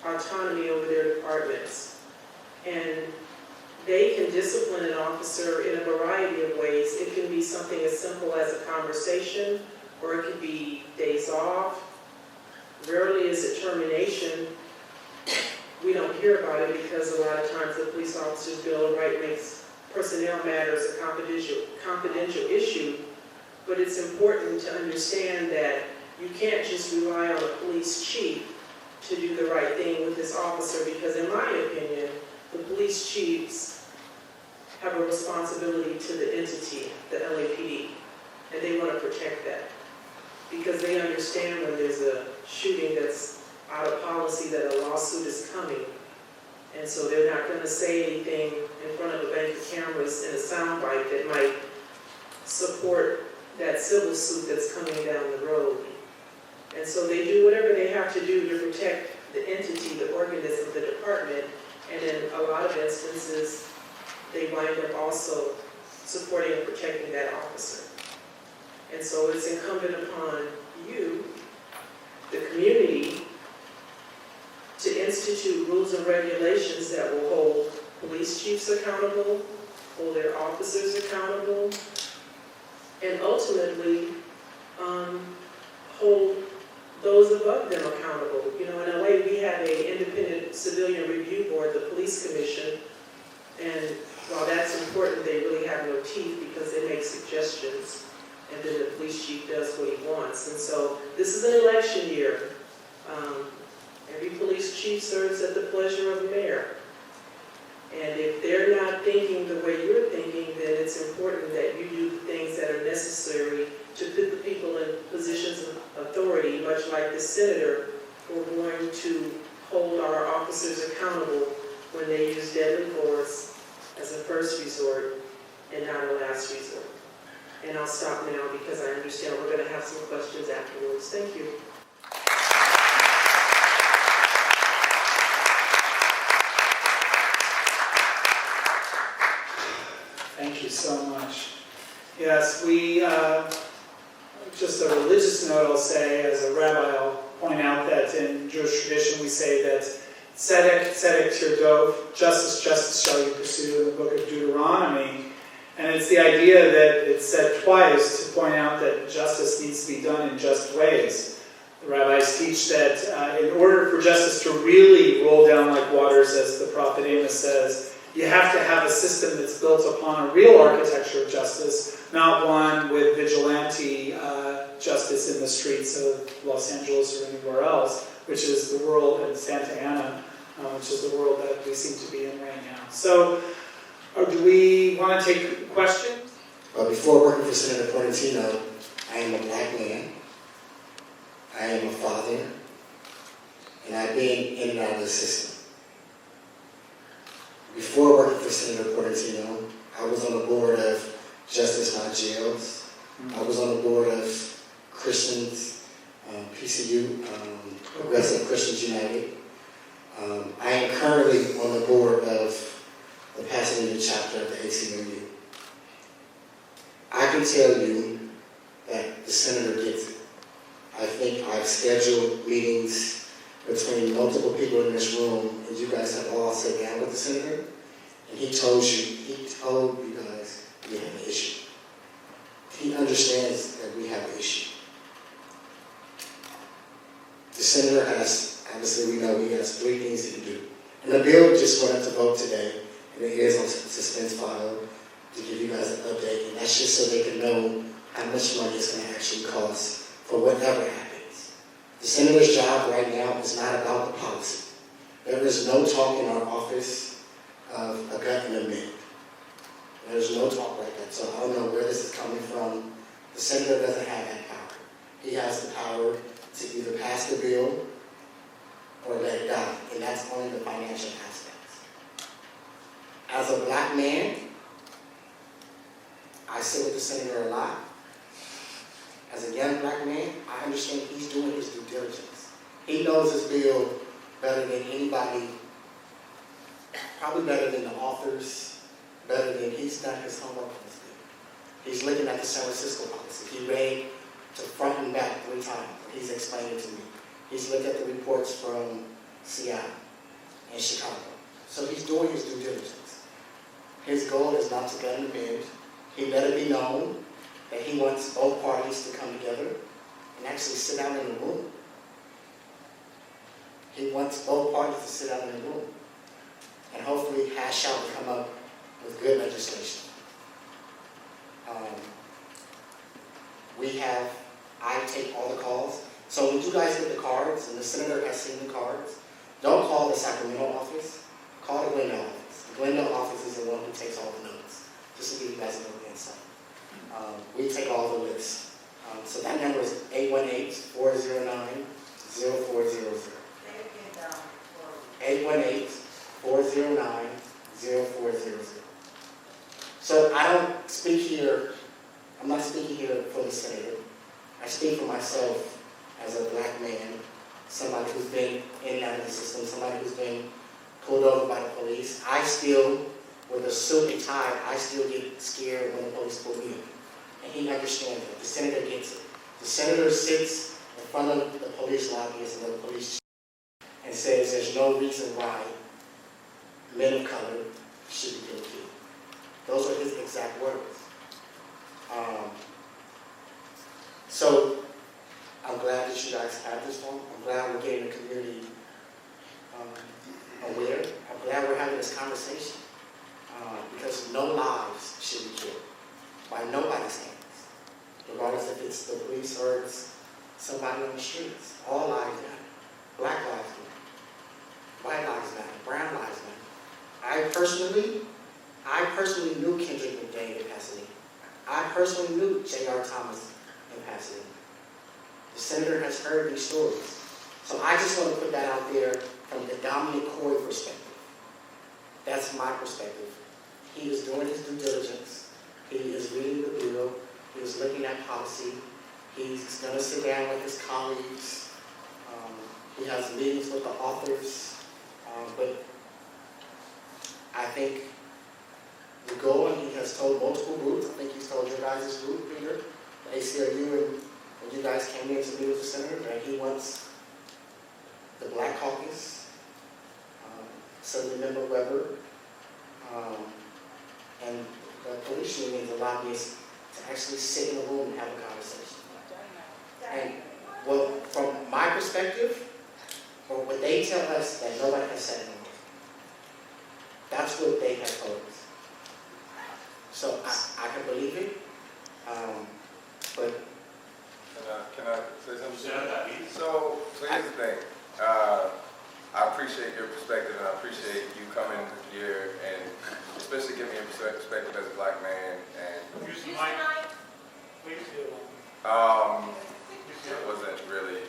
autonomy over their departments, and they can discipline an officer in a variety of ways. It can be something as simple as a conversation, or it could be days off. Rarely is it termination. We don't hear about it because a lot of times the police officer's bill of right makes personnel matters a confidential issue, but it's important to understand that you can't just rely on a police chief to do the right thing with this officer, because in my opinion, the police chiefs have a responsibility to the entity, the LAPD, and they want to protect that, because they understand when there's a shooting that's out of policy that a lawsuit is coming, and so they're not going to say anything in front of a bank of cameras in a soundbite that might support that civil suit that's coming down the road. And so they do whatever they have to do to protect the entity, the organism, the department, and in a lot of instances, they wind up also supporting and protecting that officer. And so it's incumbent upon you, the community, to institute rules and regulations that will hold police chiefs accountable, hold their officers accountable, and ultimately hold those above them accountable. You know, in LA, we have an independent civilian review board, the police commission, and while that's important, they really have no teeth because they make suggestions, and then the police chief does what he wants. And so this is an election year. Every police chief serves at the pleasure of the mayor. And if they're not thinking the way you're thinking, then it's important that you do the things that are necessary to put the people in positions of authority, much like the senator, who are going to hold our officers accountable when they use deadly force as a first resort and not a last resort. And I'll stop now because I understand we're going to have some questions afterwards. Thank you. Thank you so much. Yes, we, just a religious note I'll say, as a rabbi I'll point out that in Jewish tradition we say that tzedek, tzedek tirdov, justice, justice shall you pursue in the book of Deuteronomy. And it's the idea that it's said twice to point out that justice needs to be done in just ways. The rabbis teach that in order for justice to really roll down like waters, as the prophet Amos says, you have to have a system that's built upon a real architecture of justice, not one with vigilante justice in the streets of Los Angeles or anywhere else, which is the world in Santa Ana, which is the world that we seem to be in right now. So, do we want to take questions? Well, before working for Senator Portantino, I am a black man, I am a father, and I've been in and out of the system. Before working for Senator Portantino, I was on the board of Justice Not Jails. I was on the board of Christians, PCU, Progressive Christians United. I am currently on the board of the Pasadena chapter of the ACLU. I can tell you that the senator gets it. I think I've scheduled meetings between multiple people in this room, and you guys have all sat down with the senator, and he told you guys we have an issue. He understands that we have an issue. The senator has, obviously we know he has 3 things he can do. And the bill just went up to vote today, and it is on suspense file. to give you guys an update, and that's just so they can know how much money it's going to actually cost for whatever happens. The senator's job right now is not about the policy. There is no talk in our office of a gut and a mid. There's no talk like that, so I don't know where this is coming from. The senator doesn't have that power. He has the power to either pass the bill or let it die, and that's only the financial aspects. As a black man, I sit with the senator a lot. As a young black man, I understand he's doing his due diligence. He knows his bill better than anybody, probably better than the authors, better than he's done his homework on this bill. He's looking at the San Francisco policy. He read to front and back 3 times. He's explained it to me. He's looked at the reports from Seattle and Chicago. So he's doing his due diligence. His goal is not to get in the bend. He let it be known that he wants both parties to come together and actually sit down in the room. He wants both parties to sit down in the room and hopefully hash out and come up with good legislation. I take all the calls. So when you guys get the cards, and the senator has seen the cards, don't call the Sacramento office, call the Glendale office. The Glendale office is the one who takes all the notes, just to give you guys a little insight. We take all the lists. So that number is 818-409-0400. 818-409-0400. So I don't speak here, I'm not speaking here for the senator. I speak for myself as a black man, somebody who's been in and out of the system, somebody who's been pulled over by the police. I still, with a suit and tie, I still get scared when the police pull me in. And he understands it. The senator gets it. The senator sits in front of the police lobbyists and the police chief and says there's no reason why men of color should be killed. Those are his exact words. So I'm glad that you guys have this one. I'm glad we're getting the community aware. I'm glad we're having this conversation because no lives should be killed by nobody's hands, regardless if it's the police or it's somebody on the streets. All lives matter. Black lives matter. White lives matter. Brown lives matter. I personally knew Kendrick McDade in Pasadena. I personally knew J.R. Thomas in Pasadena. The senator has heard these stories. So I just want to put that out there from the Dominic Corey perspective. That's my perspective. He is doing his due diligence. He is reading the bill. He is looking at policy. He's going to sit down with his colleagues. He has meetings with the authors. But I think the goal, and he has told multiple groups, I think he's told your guys' group, Peter, the ACLU, and when you guys came in to meet with the senator, that he wants the Black Caucus, Assembly Member Weber, and the police union, the lobbyists, to actually sit in a room and have a conversation. And well, from my perspective, or what they tell us that nobody has said no more. That's what they have told us. So I can believe it, but Can I say something? So here's the thing. I appreciate your perspective, and I appreciate you coming here and especially giving me a perspective as a black man. And Use the mic. Please do. it wasn't really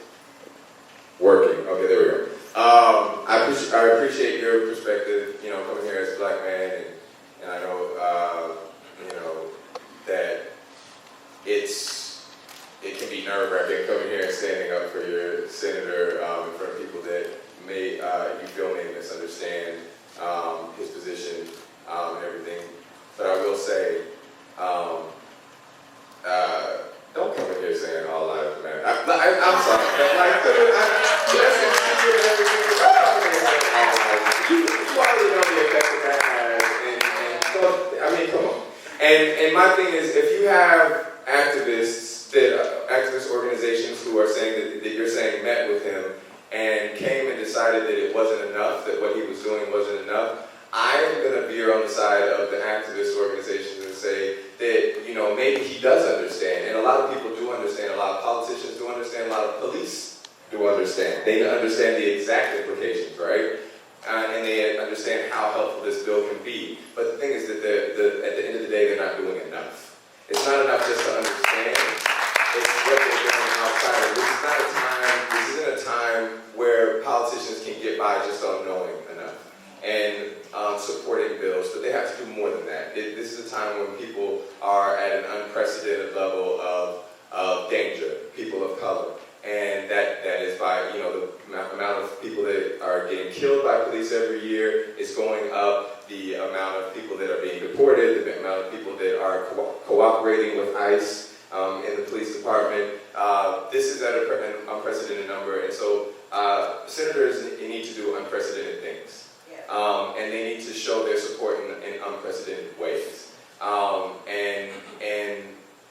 working. Okay, there we go. I appreciate your perspective, coming here as a black man, and I know, that it can be nerve-wracking coming here and standing up for your senator in front of people that you feel may misunderstand his position and everything. But I will say, don't come in here saying all lives matter. I'm sorry, you already know the effect that has, and come on. And my thing is, if you have activist organizations who are saying that you're saying met with him and came and decided that it wasn't enough, that what he was doing wasn't enough, I I am going to veer on the side of the activist organizations and say that, you know, maybe he does understand, and a lot of people do understand, a lot of politicians do understand, a lot of police do understand. They understand the exact implications, right? And they understand how helpful this bill can be. But the thing is that at the end of the day, they're not doing enough. It's not enough just to understand. It's what they're doing outside. This isn't a time where politicians can get by just on knowing enough and supporting bills, but they have to do more than that. This is a time when people are at an unprecedented level of danger, people of color. And that is by, you know, the amount of people that are getting killed by police every year is going up, the amount of people that are being deported, the amount of people that are cooperating with ICE in the police department. This is at an unprecedented number, and so senators need to do unprecedented things. And they need to show their support in unprecedented ways. And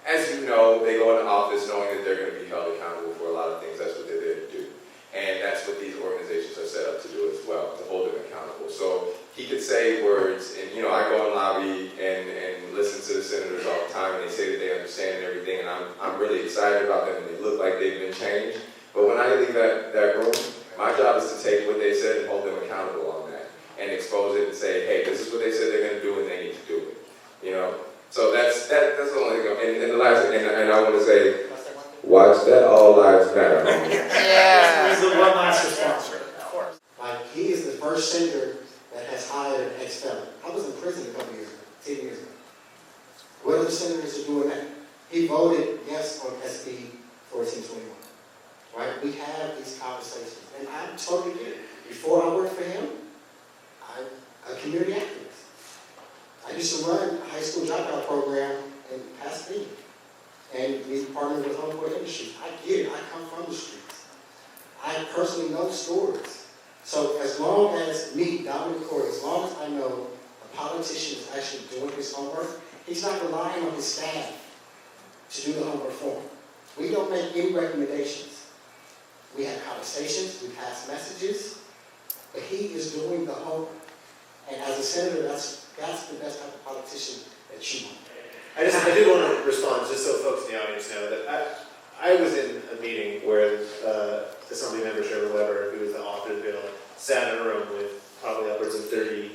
as you know, they go into office knowing that they're going to be held accountable for a lot of things. That's what they're there to do. And that's what these organizations are set up to do as well, to hold them accountable. So he could say words, and you know, I go and lobby and listen to the senators all the time, and they say that they understand everything, and I'm really excited about them, and they look like they've been changed. But when I leave that room, my job is to take what they said and hold them accountable on that, and expose it and say, hey, this is what they said they're going to do, and they need to do it. You know? So that's the only thing. And the last thing, and I want to say, watch that All Lives Matter. This is the one last response. Of course. Like, he is the first senator that has hired an ex-felon. I was in prison a couple years ago, 10 years ago. What other senators are doing that? He voted yes on SB 1421. Right? We have these conversations. And I totally get it. Before I worked for him, I'm a community activist. I used to run a high school dropout program in Pasadena. And we partnered with Homeboy Industries. I get it. I come from the streets. I personally know stories. So as long as me, Dominic Corey, as long as I know a politician is actually doing his homework, he's not relying on his staff to do the homework for him. We don't make any recommendations. We have conversations, we pass messages, but he is doing the homework. And as a senator, that's the best type of politician that you want. I did want to respond, just so folks in the audience know, that I was in a meeting where Assembly Member Trevor Weber, who was the author of the bill, sat in a room with probably upwards of 30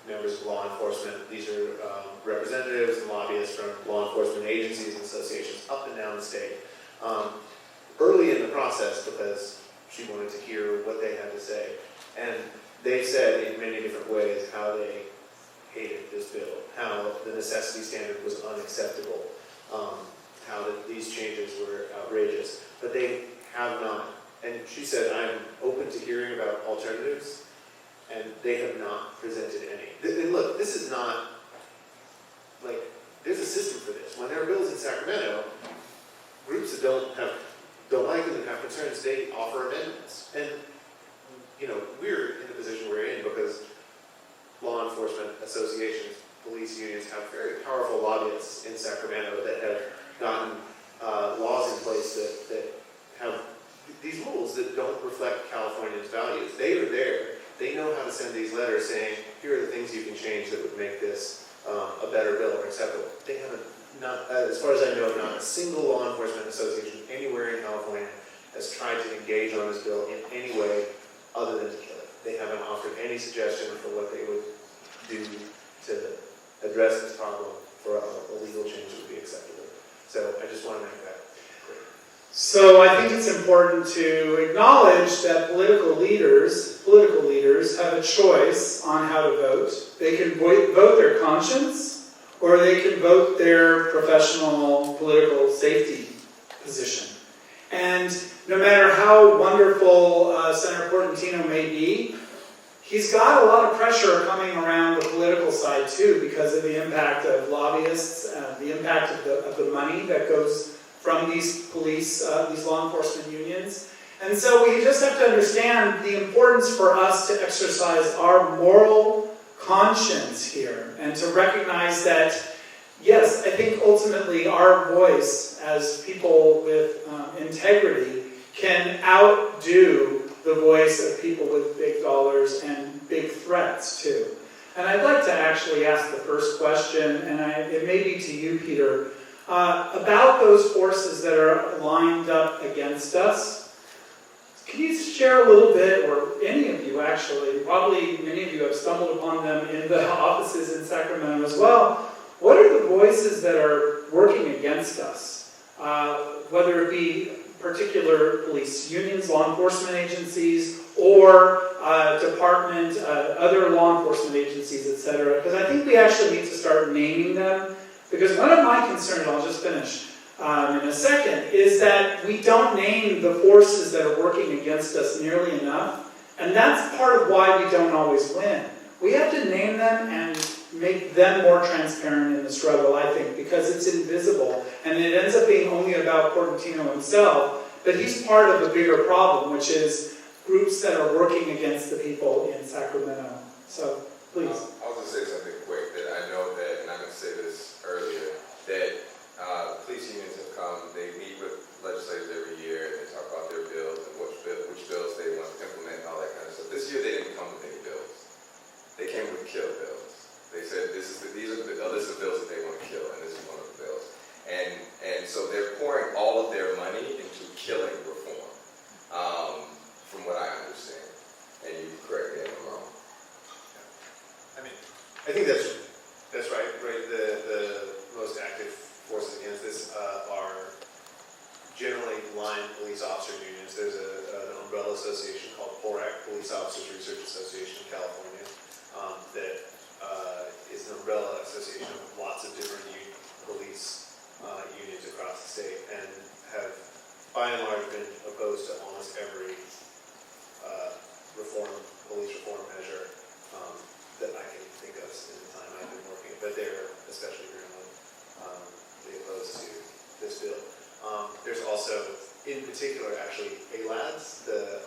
members of law enforcement. These are representatives and lobbyists from law enforcement agencies and associations up and down the state. Early in the process, because she wanted to hear what they had to say, and they said in many different ways how they hated this bill, how the necessity standard was unacceptable, how these changes were outrageous, but they have not. And she said, I'm open to hearing about alternatives, and they have not presented any. And look, this is not, like, there's a system for this. When there are bills in Sacramento, groups that don't like them and have concerns, they offer amendments. And, you know, we're in the position we're in because law enforcement associations, police unions have very powerful lobbyists in Sacramento that have gotten laws in place that have these rules that don't reflect California's values. They are there. They know how to send these letters saying, here are the things you can change that would make this a better bill or acceptable. They haven't, not, as far as I know, not a single law enforcement association anywhere in California has tried to engage on this bill in any way other than to kill it. They haven't offered any suggestion for what they would do to address this problem for a legal change that would be acceptable. So I just want to make that clear. So I think it's important to acknowledge that political leaders have a choice on how to vote. They can vote their conscience, or they can vote their professional political safety position. And no matter how wonderful Senator Portantino may be, he's got a lot of pressure coming around the political side too, because of the impact of lobbyists, the impact of the money that goes from these police, these law enforcement unions. And so we just have to understand the importance for us to exercise our moral conscience here and to recognize that, yes, I think ultimately our voice as people with integrity can outdo the voice of people with big dollars and big threats too. And I'd like to actually ask the first question, and it may be to you, Peter, about those forces that are lined up against us. Can you share a little bit, or any of you actually, probably many of you have stumbled upon them in the offices in Sacramento as well. What are the voices that are working against us? Whether it be particular police unions, law enforcement agencies, or department, other law enforcement agencies, etc. Because I think we actually need to start naming them. Because one of my concerns, I'll just finish in a second, is that we don't name the forces that are working against us nearly enough. And that's part of why we don't always win. We have to name them and make them more transparent in the struggle, I think, because it's invisible. And it ends up being only about Portantino himself, but he's part of a bigger problem, which is groups that are working against the people in Sacramento. So, please. I'll just say something quick that I know that, and I meant to say this earlier, that police unions have come, they meet with legislators every year, and they talk about their bills and which bills they want to implement and all that kind of stuff. This year they didn't come with any bills. They came with kill bills. They said these are a list of bills that they want to kill, and this is one of the bills. And so they're pouring all of their money into killing reform, from what I understand. And you can correct me if I'm wrong. I mean, I think that's right. The most active forces against this are generally line police officer unions. There's an umbrella association called PORAC, Police Officers Research Association of California, that is an umbrella association of lots of different police unions across the state, and have by and large been opposed to almost every police reform measure that I can think of in the time I've been working, but they're especially virulently opposed to this bill. There's also, in particular, actually, ALADS, the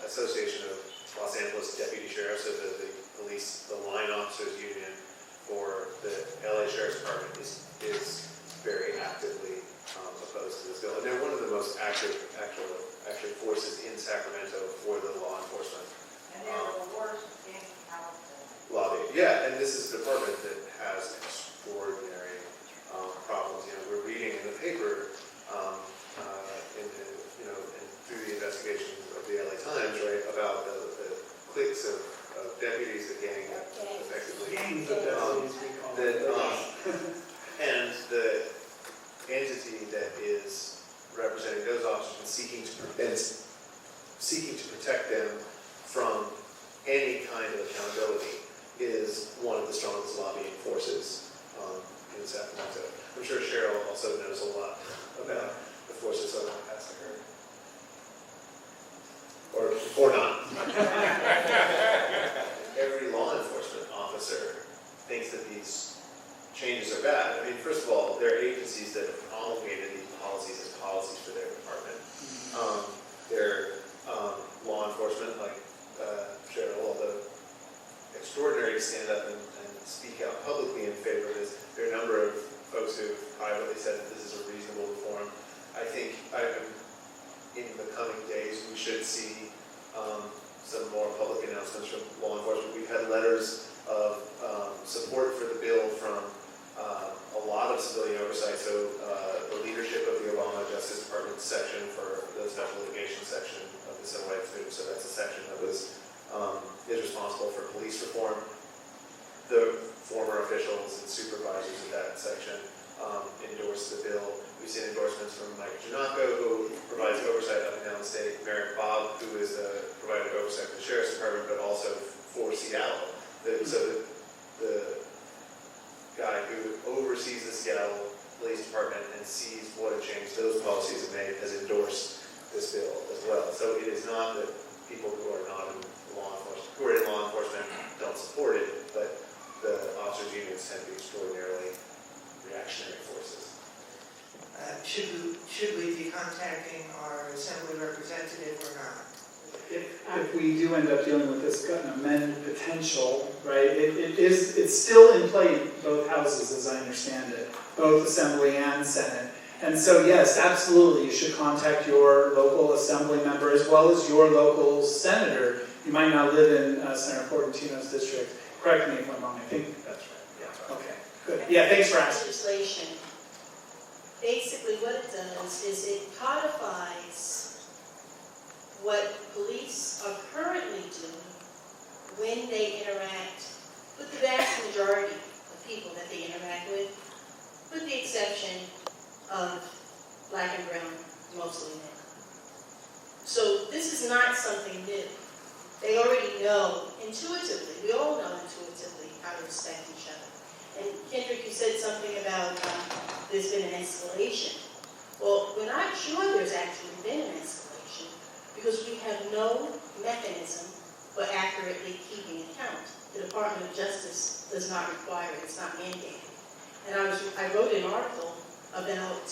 Association of Los Angeles Deputy Sheriffs, so the line officers union for the LA Sheriff's Department is very actively opposed to this bill. And they're one of the most active actually forces in Sacramento for the law enforcement. And they're the worst in California. Lobby. Yeah, and this is a department that has extraordinary problems. You know, we're reading in the paper, and through the investigations of the LA Times, right, about the cliques of deputies that gang effectively. Gangs of deputies, we call them. And the entity that is representing those officers and seeking to protect them from any kind of accountability is one of the strongest lobbying forces in Sacramento. I'm sure Cheryl also knows a lot about the forces of the past, I heard. Or not. Every law enforcement officer thinks that these changes are bad. I mean, first of all, there are agencies that have promulgated these policies as policies for their department. They're law enforcement, like Cheryl, although extraordinary to stand up and speak out publicly in favor of this. There are a number of folks who have privately said that this is a reasonable reform. I think in the coming days we should see some more public announcements from law enforcement. We've had letters of support for the bill from a lot of civilian oversight. So the leadership of the Obama Justice Department section for the special litigation section of the Civil Rights Movement. So that's a section that is responsible for police reform. The former officials and supervisors of that section endorsed the bill. We've seen endorsements from Mike Giannacco, who provides oversight up and down the state, Merrick Bobb, who is providing oversight for the Sheriff's Department, but also for Seattle. So the guy who oversees the Seattle Police Department and sees what a change those policies have made has endorsed this bill as well. So it is not that people who are not in law enforcement don't support it, but the officers' unions tend to be extraordinarily reactionary forces. Should we be contacting our assembly representative or not? If we do end up dealing with this kind of amendment potential, right, it's still in play in both houses as I understand it, both Assembly and Senate. And so yes, absolutely, you should contact your local assembly member as well as your local senator You might not live in Senator Portantino's district. Correct me if I'm wrong, I think that's right. Yeah. Okay, good. Yeah, thanks for asking. Legislation, basically what it does is it codifies what police are currently doing when they interact with the vast majority of people that they interact with the exception of Black and brown, mostly men. So this is not something new. They already know intuitively, we all know intuitively how to respect each other. And Kendrick, you said something about there's been an escalation. Well, we're not sure there's actually been an escalation because we have no mechanism for accurately keeping account. The Department of Justice does not require it, it's not mandated. And I wrote an article about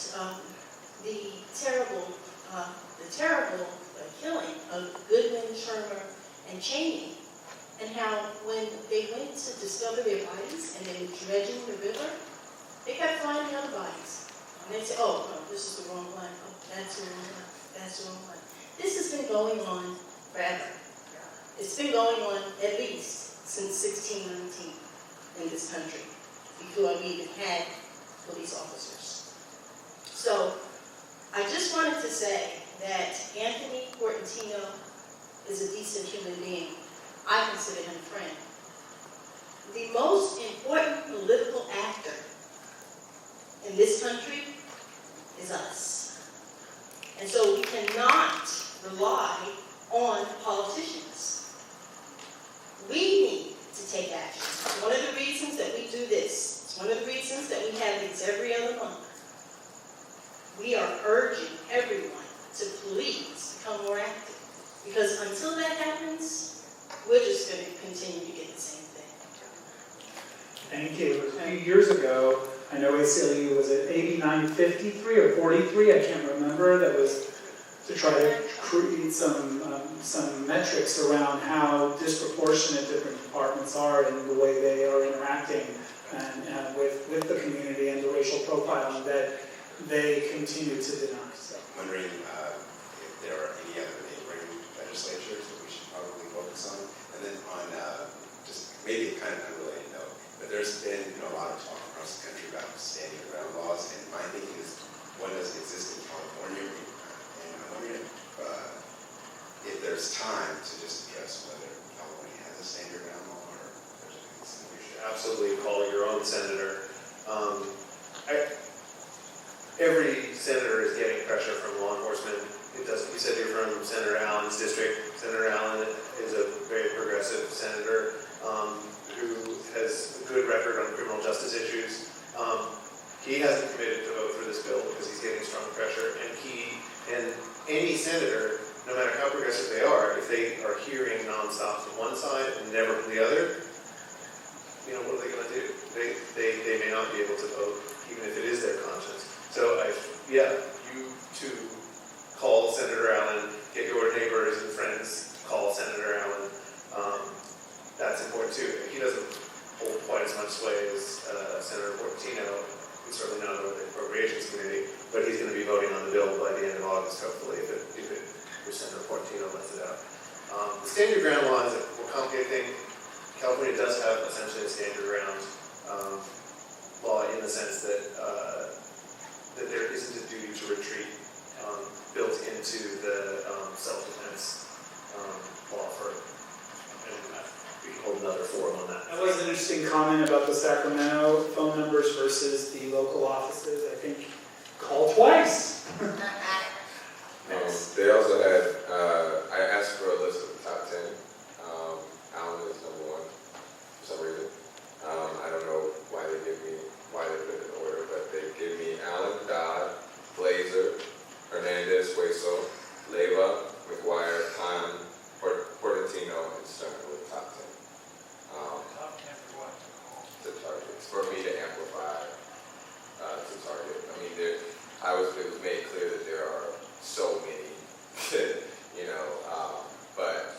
the terrible killing of Goodwin, Shermer, and Cheney, and how when they went to discover their bodies and they were dredging the river, they kept finding other bodies. And they said, oh, no, this is the wrong one. Oh, that's the wrong one. That's the wrong one. This has been going on forever. It's been going on at least since 1619 in this country, before we even had police officers. So I just wanted to say that Anthony Portantino is a decent human being. I consider him a friend. The most important political actor in this country is us. And so we cannot rely on politicians. We need to take action. It's one of the reasons that we do this. It's one of the reasons that we have these every other month. We are urging everyone to please become more active. Because until that happens, we're just going to continue to get the same thing. Thank you. A few years ago, I know ACLU was at 8953 or 43, I can't remember, that was to try to create some metrics around how disproportionate different departments are in the way they are interacting and with the community and the racial profiling that they continue to deny. So. Wondering if there are any other neighboring legislatures that we should probably focus on, and then on just maybe kind of unrelated note, but there's been a lot of talk across the country about standing ground laws, and my thinking is one doesn't exist in California, and I'm wondering if there's time to just address whether California has a standing ground law or if there's anything we should. Absolutely, call your own senator. Every senator is getting pressure from law enforcement. It doesn't. You said you're from Senator Allen's district. Senator Allen is a very progressive senator who has a good record on criminal justice issues. He hasn't committed to vote for this bill because he's getting strong pressure. And any senator, no matter how progressive they are, if they are hearing nonstop from one side and never from the other, what are they going to do? They may not be able to vote, even if it is their conscience. So, you too call Senator Allen, get your neighbors and friends, call Senator Allen. That's important too. He doesn't hold quite as much sway as Senator Portantino. He's certainly not on the Appropriations Committee, but he's going to be voting on the bill by the end of August, hopefully, if Senator Portantino lets it out. The stand your ground law is a more complicated thing. California does have essentially a stand your ground law in the sense that that there isn't a duty to retreat built into the self-defense law for, and we can hold another forum on that. That was an interesting comment about the Sacramento phone numbers versus the local offices. I think call twice. They also had, I asked for a list of the top 10. Allen is number 1 for some reason. I don't know why they put it in order, but they give me Allen, Dodd, Glazer, Hernandez, Hueso, Leyva, McGuire, Khan, Portantino, and Stern with the top 10. Top 10 for what? The targets, for me to amplify to target. I mean, it was made clear that there are so many, but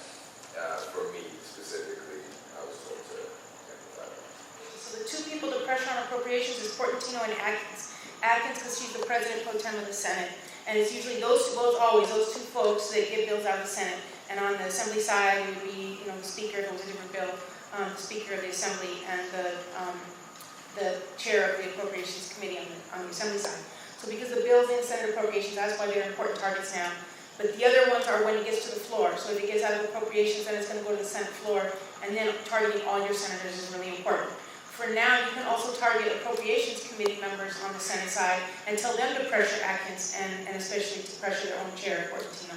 for me specifically, I was told to amplify that. So the two people to pressure on appropriations is Portantino and Atkins. Atkins, because she's the president pro tem of the Senate, and it's usually those two folks that get bills out of the Senate. And on the assembly side, it would be, the speaker, if it was a different bill, the speaker of the assembly and the chair of the appropriations committee on the assembly side. So because the bills in Senate appropriations, that's why they're important targets now. But the other ones are when it gets to the floor. So if it gets out of appropriations, then it's going to go to the Senate floor, and then targeting all your senators is really important. For now, you can also target appropriations committee members on the Senate side and tell them to pressure Atkins and especially to pressure their own chair, Portantino.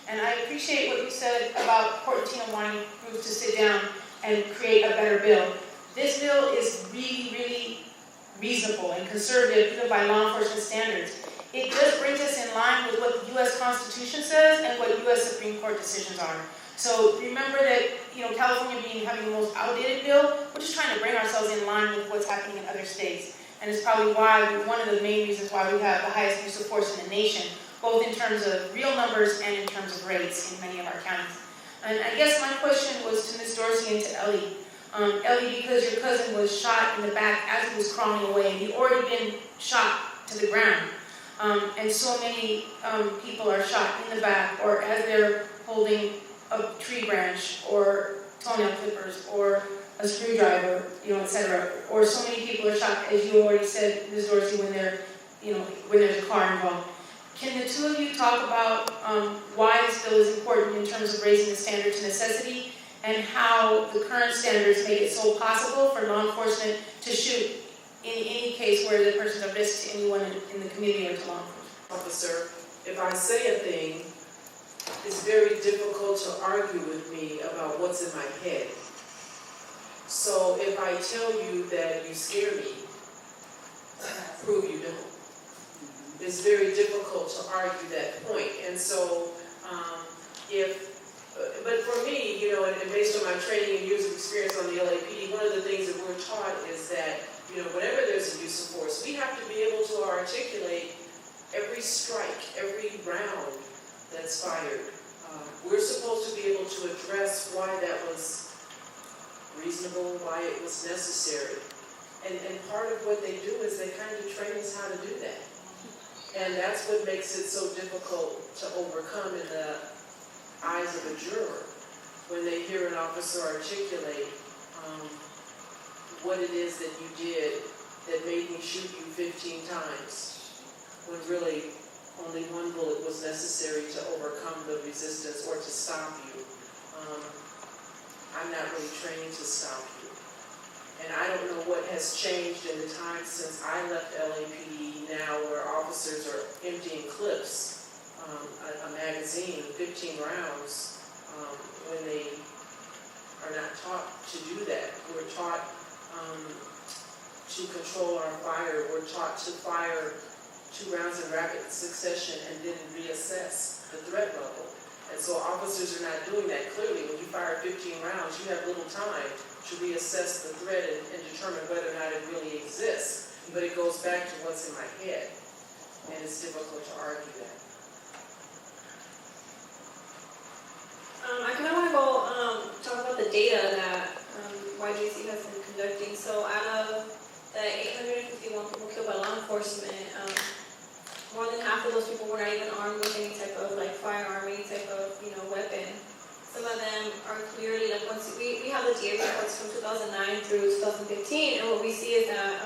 And I appreciate what you said about Portantino wanting groups to sit down and create a better bill. This bill is really, really reasonable and conservative, even by law enforcement standards. It just brings us in line with what the U.S. Constitution says and what U.S. Supreme Court decisions are. So remember that, California having the most outdated bill, we're just trying to bring ourselves in line with what's happening in other states. And it's probably one of the main reasons why we have the highest use of force in the nation, both in terms of real numbers and in terms of rates in many of our counties. And I guess my question was to Ms. Dorsey and to Ellie. Ellie, because your cousin was shot in the back as he was crawling away, and he'd already been shot to the ground. And so many people are shot in the back, or as they're holding a tree branch, or toenail clippers, or a screwdriver, etc. Or so many people are shot, as you already said, Ms. Dorsey, when there's a car involved. Can the two of you talk about why this bill is important in terms of raising the standard to necessity, and how the current standards make it so possible for law enforcement to shoot in any case where the person is a risk to anyone in the community or to law enforcement? Officer, if I say a thing, it's very difficult to argue with me about what's in my head. So if I tell you that you scare me, prove you don't. It's very difficult to argue that point. And so, but for me, and based on my training and years of experience on the LAPD, one of the things that we're taught is that, whenever there's a use of force, we have to be able to articulate every strike, every round that's fired. We're supposed to be able to address why that was reasonable, why it was necessary. And part of what they do is they kind of train us how to do that. And that's what makes it so difficult to overcome in the eyes of a juror when they hear an officer articulate what it is that you did that made me shoot you 15 times when really only one bullet was necessary to overcome the resistance or to stop you. I'm not really trained to stop you. And I don't know what has changed in the time since I left LAPD now, where officers are emptying clips, a magazine, 15 rounds, when they are not taught to do that. We're taught to control our fire. We're taught to fire 2 rounds in rapid succession and then reassess the threat level. And so officers are not doing that. Clearly, when you fire 15 rounds, you have little time to reassess the threat and determine whether or not it really exists. But it goes back to what's in my head, and it's difficult to argue that. I kind of want to go talk about the data that YJC has been conducting. So out of the 851 people killed by law enforcement, more than half of those people were not even armed with any type of firearm, any type of weapon. Some of them are clearly once we have the DA reports from 2009 through 2015, and what we see is that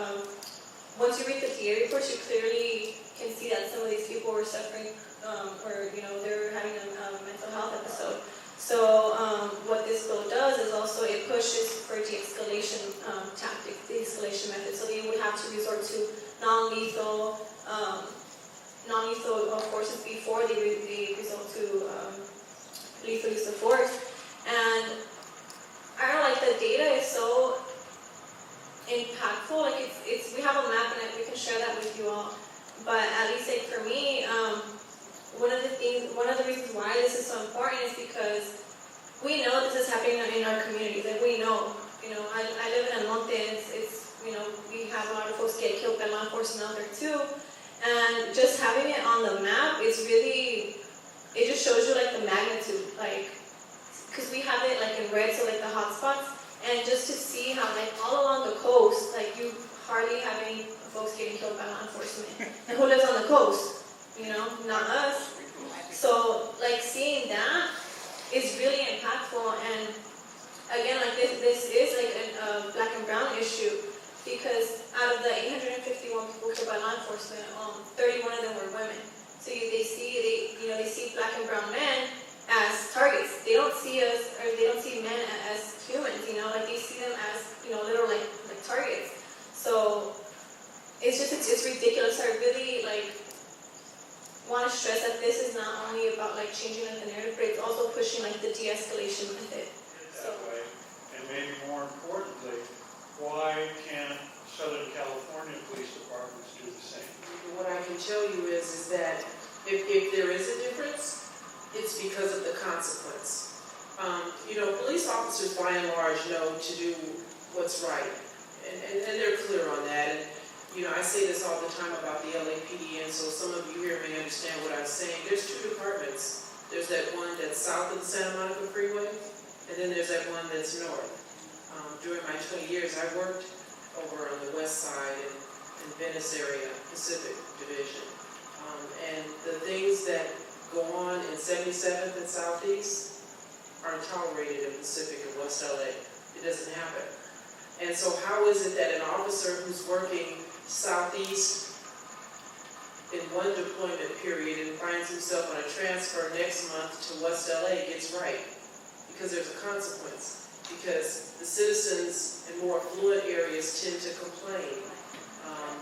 once you read the DA reports, you clearly can see that some of these people were suffering or they're having a mental health episode. So what this bill does is also it pushes for de-escalation tactics, de-escalation methods. So you would have to resort to non-lethal forces before they resort to lethal use of force. And I don't know, the data is so impactful. It's we have a map and we can share that with you all. But at least for me, one of the reasons why this is so important is because we know this is happening in our communities, and we know, I live in El Monte, it's we have a lot of folks get killed by law enforcement out there too, and just having it on the map is really, it just shows you the magnitude, because we have it in red, so the hot spots, and just to see how all along the coast, you hardly have any folks getting killed by law enforcement, and who lives on the coast? Not us. So, seeing that, is really impactful. And again, like this is like a black and brown issue, because out of the 851 people killed by law enforcement, 31 of them were women. So they see black and brown men as targets. They don't see us, or they don't see men as humans. Like they see them as little like targets. So it's ridiculous. I really want to stress that this is not only about changing the narrative, but it's also pushing the de-escalation method. That way. And maybe more importantly, why can't Southern California police departments do the same? What I can tell you is that if there is a difference, it's because of the consequence. Police officers by and large know to do what's right, and they're clear on that. And I say this all the time about the LAPD, and so some of you here may understand what I'm saying. There's two departments. There's that one that's south of the Santa Monica Freeway, and then there's that one that's north. During my 20 years, I worked over on the west side in Venice area, Pacific Division. And the things that go on in 77th and Southeast aren't tolerated in Pacific and West LA. It doesn't happen. And so how is it that an officer who's working Southeast in one deployment period and finds himself on a transfer next month to West LA gets right? Because there's a consequence. Because the citizens in more affluent areas tend to complain.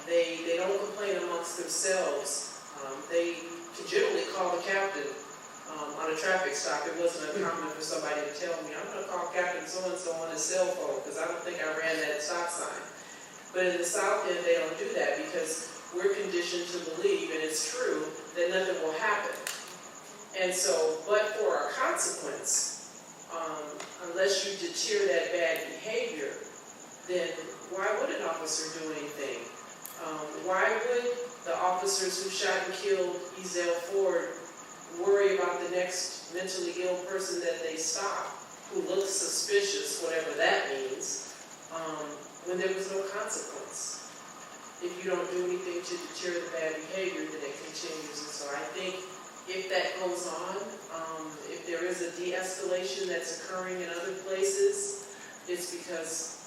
They don't complain amongst themselves. They can generally call the captain on a traffic stop. It wasn't uncommon for somebody to tell me, I'm going to call Captain so-and-so on his cell phone because I don't think I ran that stop sign. But in the South End, they don't do that because we're conditioned to believe, and it's true, that nothing will happen. And so, but for a consequence, unless you deter that bad behavior, then why would an officer do anything? Why would the officers who shot and killed Ezell Ford worry about the next mentally ill person that they stop, who looks suspicious, whatever that means, when there was no consequence? If you don't do anything to deter the bad behavior, then it continues. And so I think if that goes on, if there is a de-escalation that's occurring in other places, it's because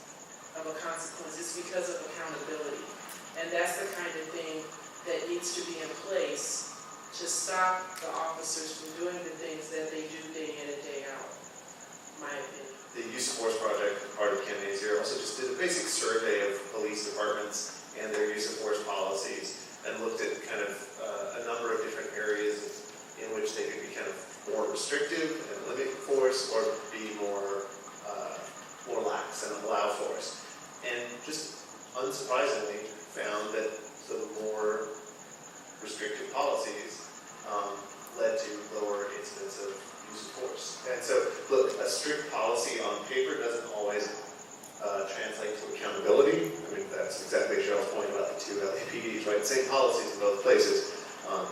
of a consequence. It's because of accountability. And that's the kind of thing that needs to be in place to stop the officers from doing the things that they do day in and day out, in my opinion. The Use of Force Project, part of Campaign Zero, also just did a basic survey of police departments and their use of force policies, and looked at kind of a number of different areas in which they could be kind of more restrictive and limit force, or be more lax and allow force. And just unsurprisingly found that the more restrictive policies led to lower incidents of use of force. And so, look, a strict policy on paper doesn't always translate to accountability. I mean, that's exactly Cheryl's point about the two LAPDs, right? Same policies in both places,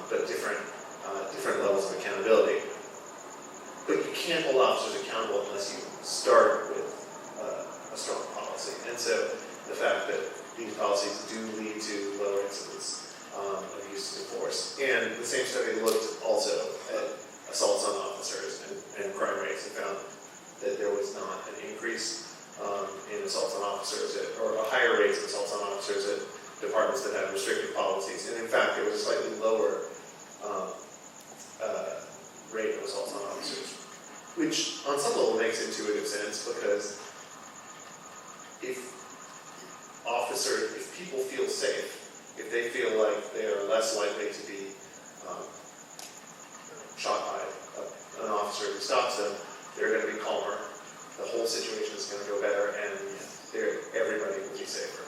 but different levels of accountability. But you can't hold officers accountable unless you start with a strong policy. And so the fact that these policies do lead to lower incidents of use of force. And the same study looked also at assaults on officers and crime rates, and found that there was not an increase in assaults on officers, or a higher rates of assaults on officers at departments that have restrictive policies. And in fact, there was a slightly lower rate of assaults on officers, which on some level makes intuitive sense, because if people feel safe, if they feel like they are less likely to be shot by an officer who stops them, they're going to be calmer, the whole situation is going to go better, and everybody will be safer.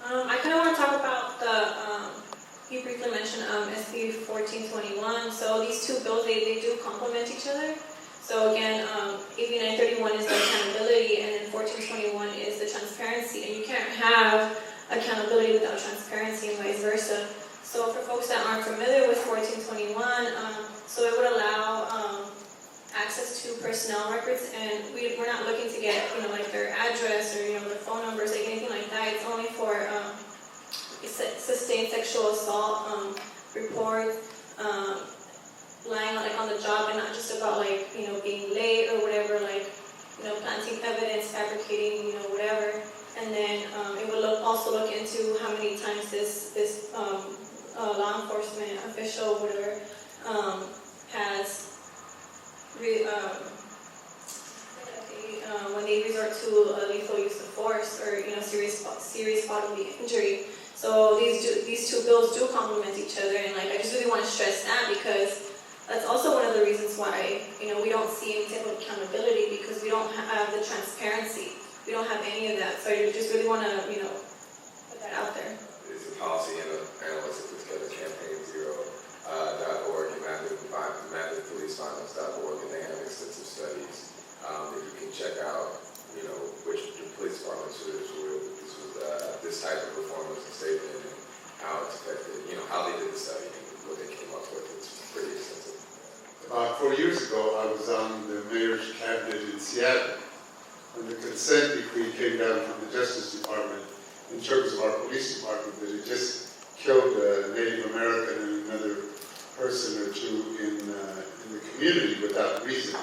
I kind of want to talk about you briefly mentioned SB 1421. So these two bills, they do complement each other. So again, AB 931 is the accountability, and then 1421 is the transparency. And you can't have accountability without transparency, and vice versa. So for folks that aren't familiar with 1421, so it would allow access to personnel records, and we're not looking to get like their address or their phone numbers, like anything like that. It's only for sustained sexual assault reports. lying like on the job and not just about like, you know, being late or whatever, like, you know, planting evidence, fabricating, you know, whatever. And then it would also look into how many times this law enforcement official, whatever, has when they resort to lethal use of force or, you know, serious bodily injury. So these two bills do complement each other, and like I just really want to stress that, because that's also one of the reasons why, you know, we don't see any type of accountability, because we don't have the transparency. We don't have any of that. So I just really want to, you know, put that out there. It's a policy and an analyst that puts together campaign0.org and mappingpoliceviolence.org, and they have extensive studies that you can check out, you know, which the police department this type of performance and statement and how it's affected, you know, how they did the study and what they came up with. It's pretty extensive. About 4 years ago, I was on the mayor's cabinet in Seattle, and the consent decree came down from the Justice Department in terms of our police department that it just killed a Native American and another person or two in the community without reason.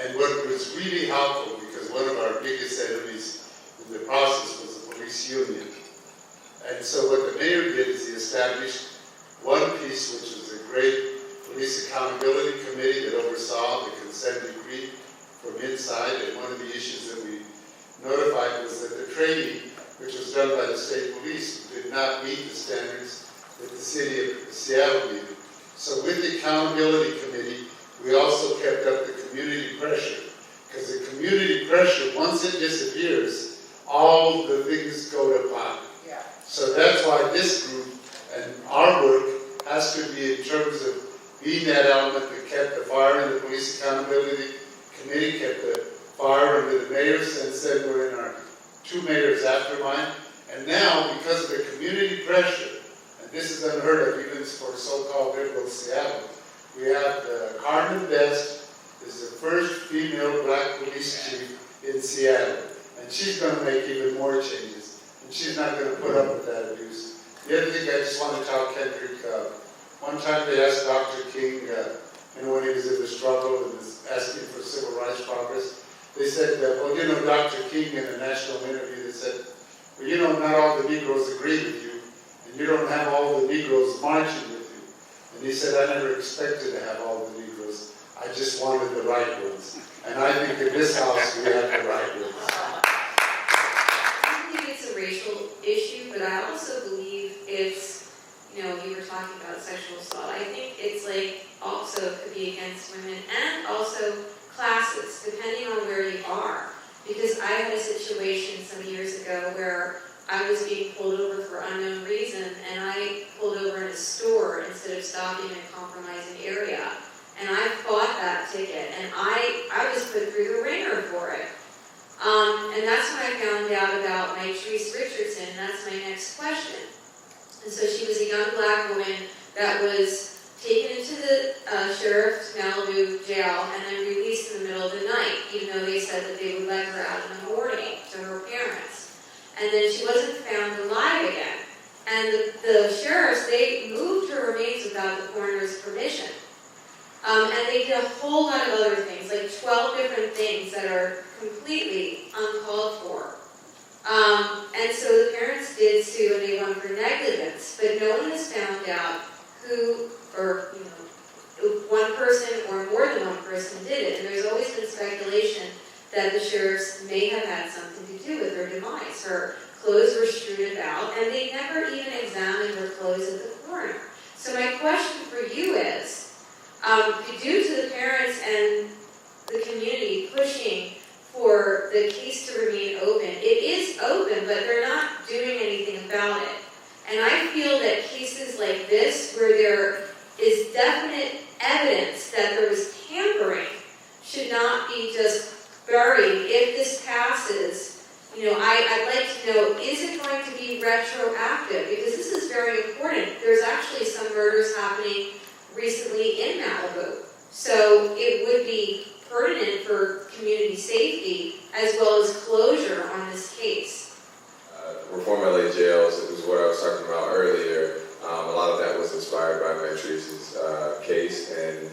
And what was really helpful, because one of our biggest enemies in the process was the police union. And so what the mayor did is he established one piece, which was a great police accountability committee that oversaw the consent decree from inside. And one of the issues that we notified was that the training, which was done by the state police, did not meet the standards that the city of Seattle needed. So with the accountability committee, we also kept up the community pressure, because the community pressure, once it disappears, all the things go to pot. Yeah. So that's why this group and our work has to be in terms of being that element that kept the fire in the police accountability committee, kept the fire under the mayor. Since then, we're in our 2 mayors after mine. And now, because of the community pressure, and this is unheard of even for so-called liberal Seattle, we have Carmen Best is the first female black police chief in Seattle. And she's going to make even more changes. And she's not going to put up with that abuse. The other thing I just want to tell Kendrick, one time they asked Dr. King, when he was in the struggle and was asking for civil rights progress, they said, well, you know, Dr. King in a national interview, they said, well, you know, not all the Negroes agree with you, and you don't have all the Negroes marching with you. And he said, I never expected to have all the Negroes. I just wanted the right ones. And I think in this house, we have the right ones. I think it's a racial issue, but I also believe it's, you know, you were talking about sexual assault. I think it's like also could be against women and also classes, depending on where you are. Because I had a situation some years ago where I was being pulled over for unknown reason, and I pulled over in a store instead of stopping in a compromising area. And I fought that ticket, and I was put through the ringer for it. And that's when I found out about Mitrice Richardson. That's my next question. And so she was a young black woman that was taken into the sheriff's Malibu jail and then released in the middle of the night, even though they said that they would let her out in the morning to her parents. And then she wasn't found alive again. And the sheriffs, they moved her remains without the coroner's permission. And they did a whole lot of other things, like 12 different things that are completely uncalled for. And so the parents did sue, and they won for negligence, but no one has found out who, or, you know, one person or more than one person did it. And there's always been speculation that the sheriffs may have had something to do with her demise. Her clothes were strewn about, and they never even examined her clothes at the coroner. So my question for you is, due to the parents and the community pushing for the case to remain open, it is open, but they're not doing anything about it. And I feel that cases like this, where there is definite evidence that there was tampering, should not be just buried. If this passes, you know, I'd like to know, is it going to be retroactive? Because this is very important. There's actually some murders happening recently in Malibu. So it would be pertinent for community safety as well as closure on this case. Reform LA jails, it was what I was talking about earlier. A lot of that was inspired by Mitrice's case, and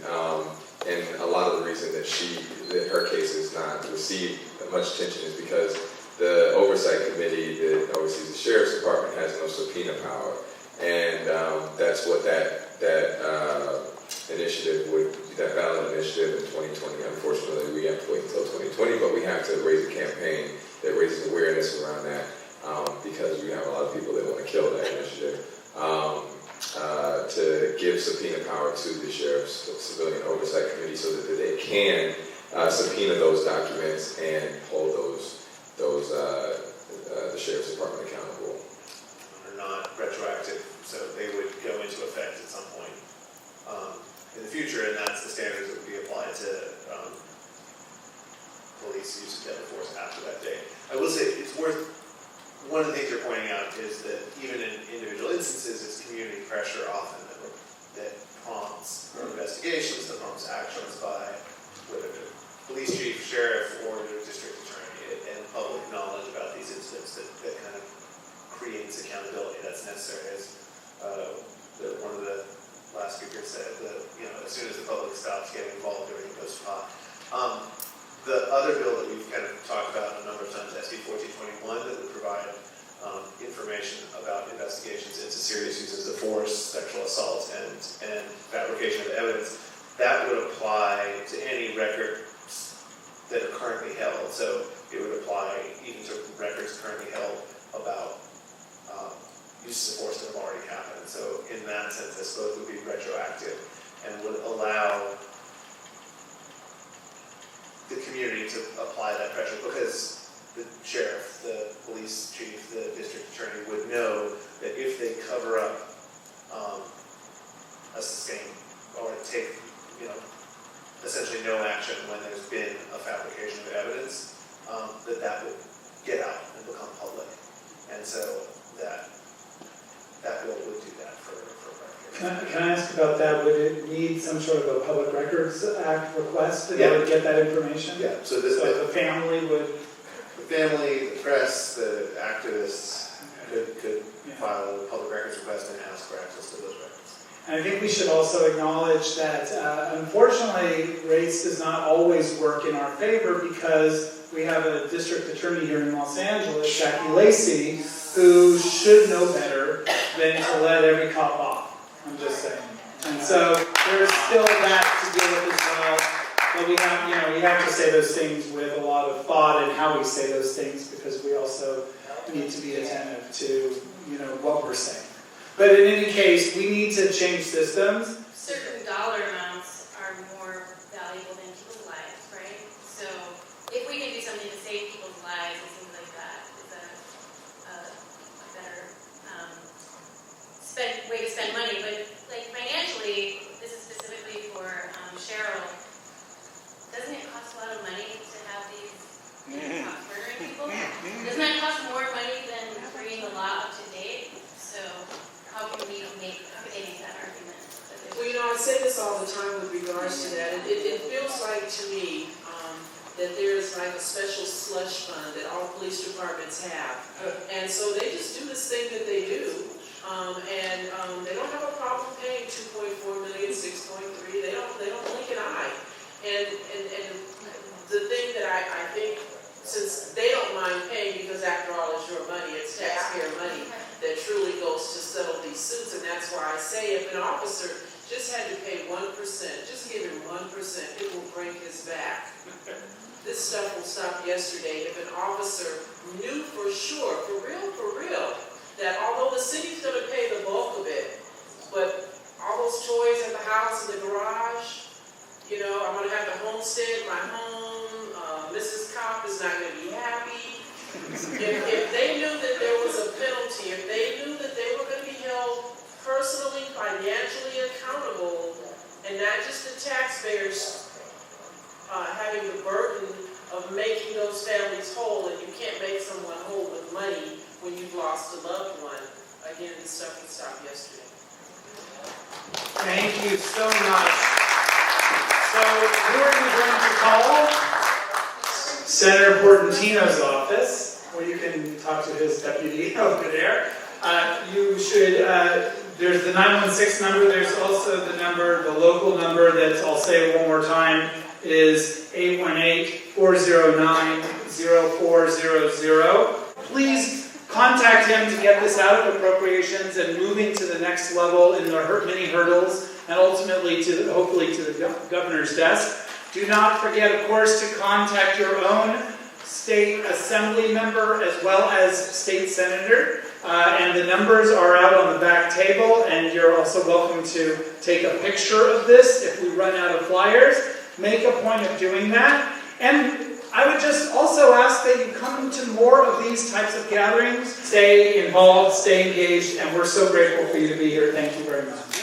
much tension is because the oversight committee that oversees the sheriff's department has no subpoena power, and that's what that initiative would, that ballot initiative in 2020. Unfortunately, we have to wait until 2020, but we have to raise a campaign that raises awareness around that because we have a lot of people that want to kill that initiative. To give subpoena power to the Sheriff's Civilian Oversight Committee so that they can subpoena those documents and hold the Sheriff's Department accountable. Are not retroactive, so they would go into effect at some point in the future, and that's the standards that would be applied to police use of deadly force after that date. I will say it's worth. One of the things you're pointing out is that even in individual instances, it's community pressure often that prompts investigations, that prompts actions by whether the police chief, sheriff, or the district attorney, and public knowledge about these incidents that kind of creates accountability that's necessary. As one of the last speakers said, as soon as the public stops getting involved, everything goes to pot. The other bill that we've kind of talked about a number of times, SB 1421, that would provide information about investigations into serious uses of force, sexual assault, and fabrication of evidence, that would apply to any records that are currently held. So it would apply even to records currently held about uses of force that have already happened. So in that sense, this both would be retroactive and would allow the community to apply that pressure, because the sheriff, the police chief, the district attorney would know that if they cover up a sustained or take, essentially no action when there's been a fabrication of evidence, that would get out and become public. And so that bill would do that for Can I ask about that? Would it need some sort of a Public Records Act request in order to get that information? Yeah, so the family would... The family, the press, the activists could file a public records request and ask for access to those records. And I think we should also acknowledge that, unfortunately, race does not always work in our favor, because we have a district attorney here in Los Angeles, Jackie Lacey, who should know better than to let every cop off. I'm just saying. And so there's still that to deal with as well. But we have to say those things with a lot of thought in how we say those things, because we also need to be attentive to, what we're saying. But in any case, we need to change systems. Certain dollar amounts are more valuable than people's lives, right? So if we can do something to save people's lives and things like that, is a better way to spend money. But like financially, this is specifically for Cheryl. Doesn't it cost a lot of money to have these cops murdering people? Doesn't that cost more money than bringing the law up to date? So how can they make that argument? Well, I say this all the time with regards to that. It feels like to me that there's like a special slush fund that all police departments have. And so they just do this thing that they do. And they don't have a problem paying $2.4 million, $6.3. They don't blink an eye. And the thing that I think, since they don't mind paying, because after all it's your money, it's taxpayer money that truly goes to settle these suits, and that's why I say if an officer just had to pay 1%, just give him 1%, it will break his back. This stuff will stop yesterday if an officer knew for sure, for real, that although the city's going to pay the bulk of it, but all those toys at the house in the garage, I'm going to have to homestead my home, Mrs. Cop is not going to be happy. If they knew that there was a penalty, if they knew that they were going to be held personally, financially accountable, and not just the taxpayers having the burden of making those families whole, and you can't make someone whole with money when you've lost a loved one, again, this stuff would stop yesterday. Thank you so much. So who are you going to call? Senator Portantino's office, where you can talk to his deputy over there. You should, there's the 916 number, there's also the number, the local number that I'll say one more time, is 818-409-0400. Please contact him to get this out of appropriations and moving to the next level in the many hurdles and ultimately to hopefully to the governor's desk. Do not forget, of course, to contact your own state assembly member as well as state senator. And the numbers are out on the back table, and you're also welcome to take a picture of this if we run out of flyers. Make a point of doing that. And I would just also ask that you come to more of these types of gatherings. Stay involved, stay engaged, and we're so grateful for you to be here. Thank you very much.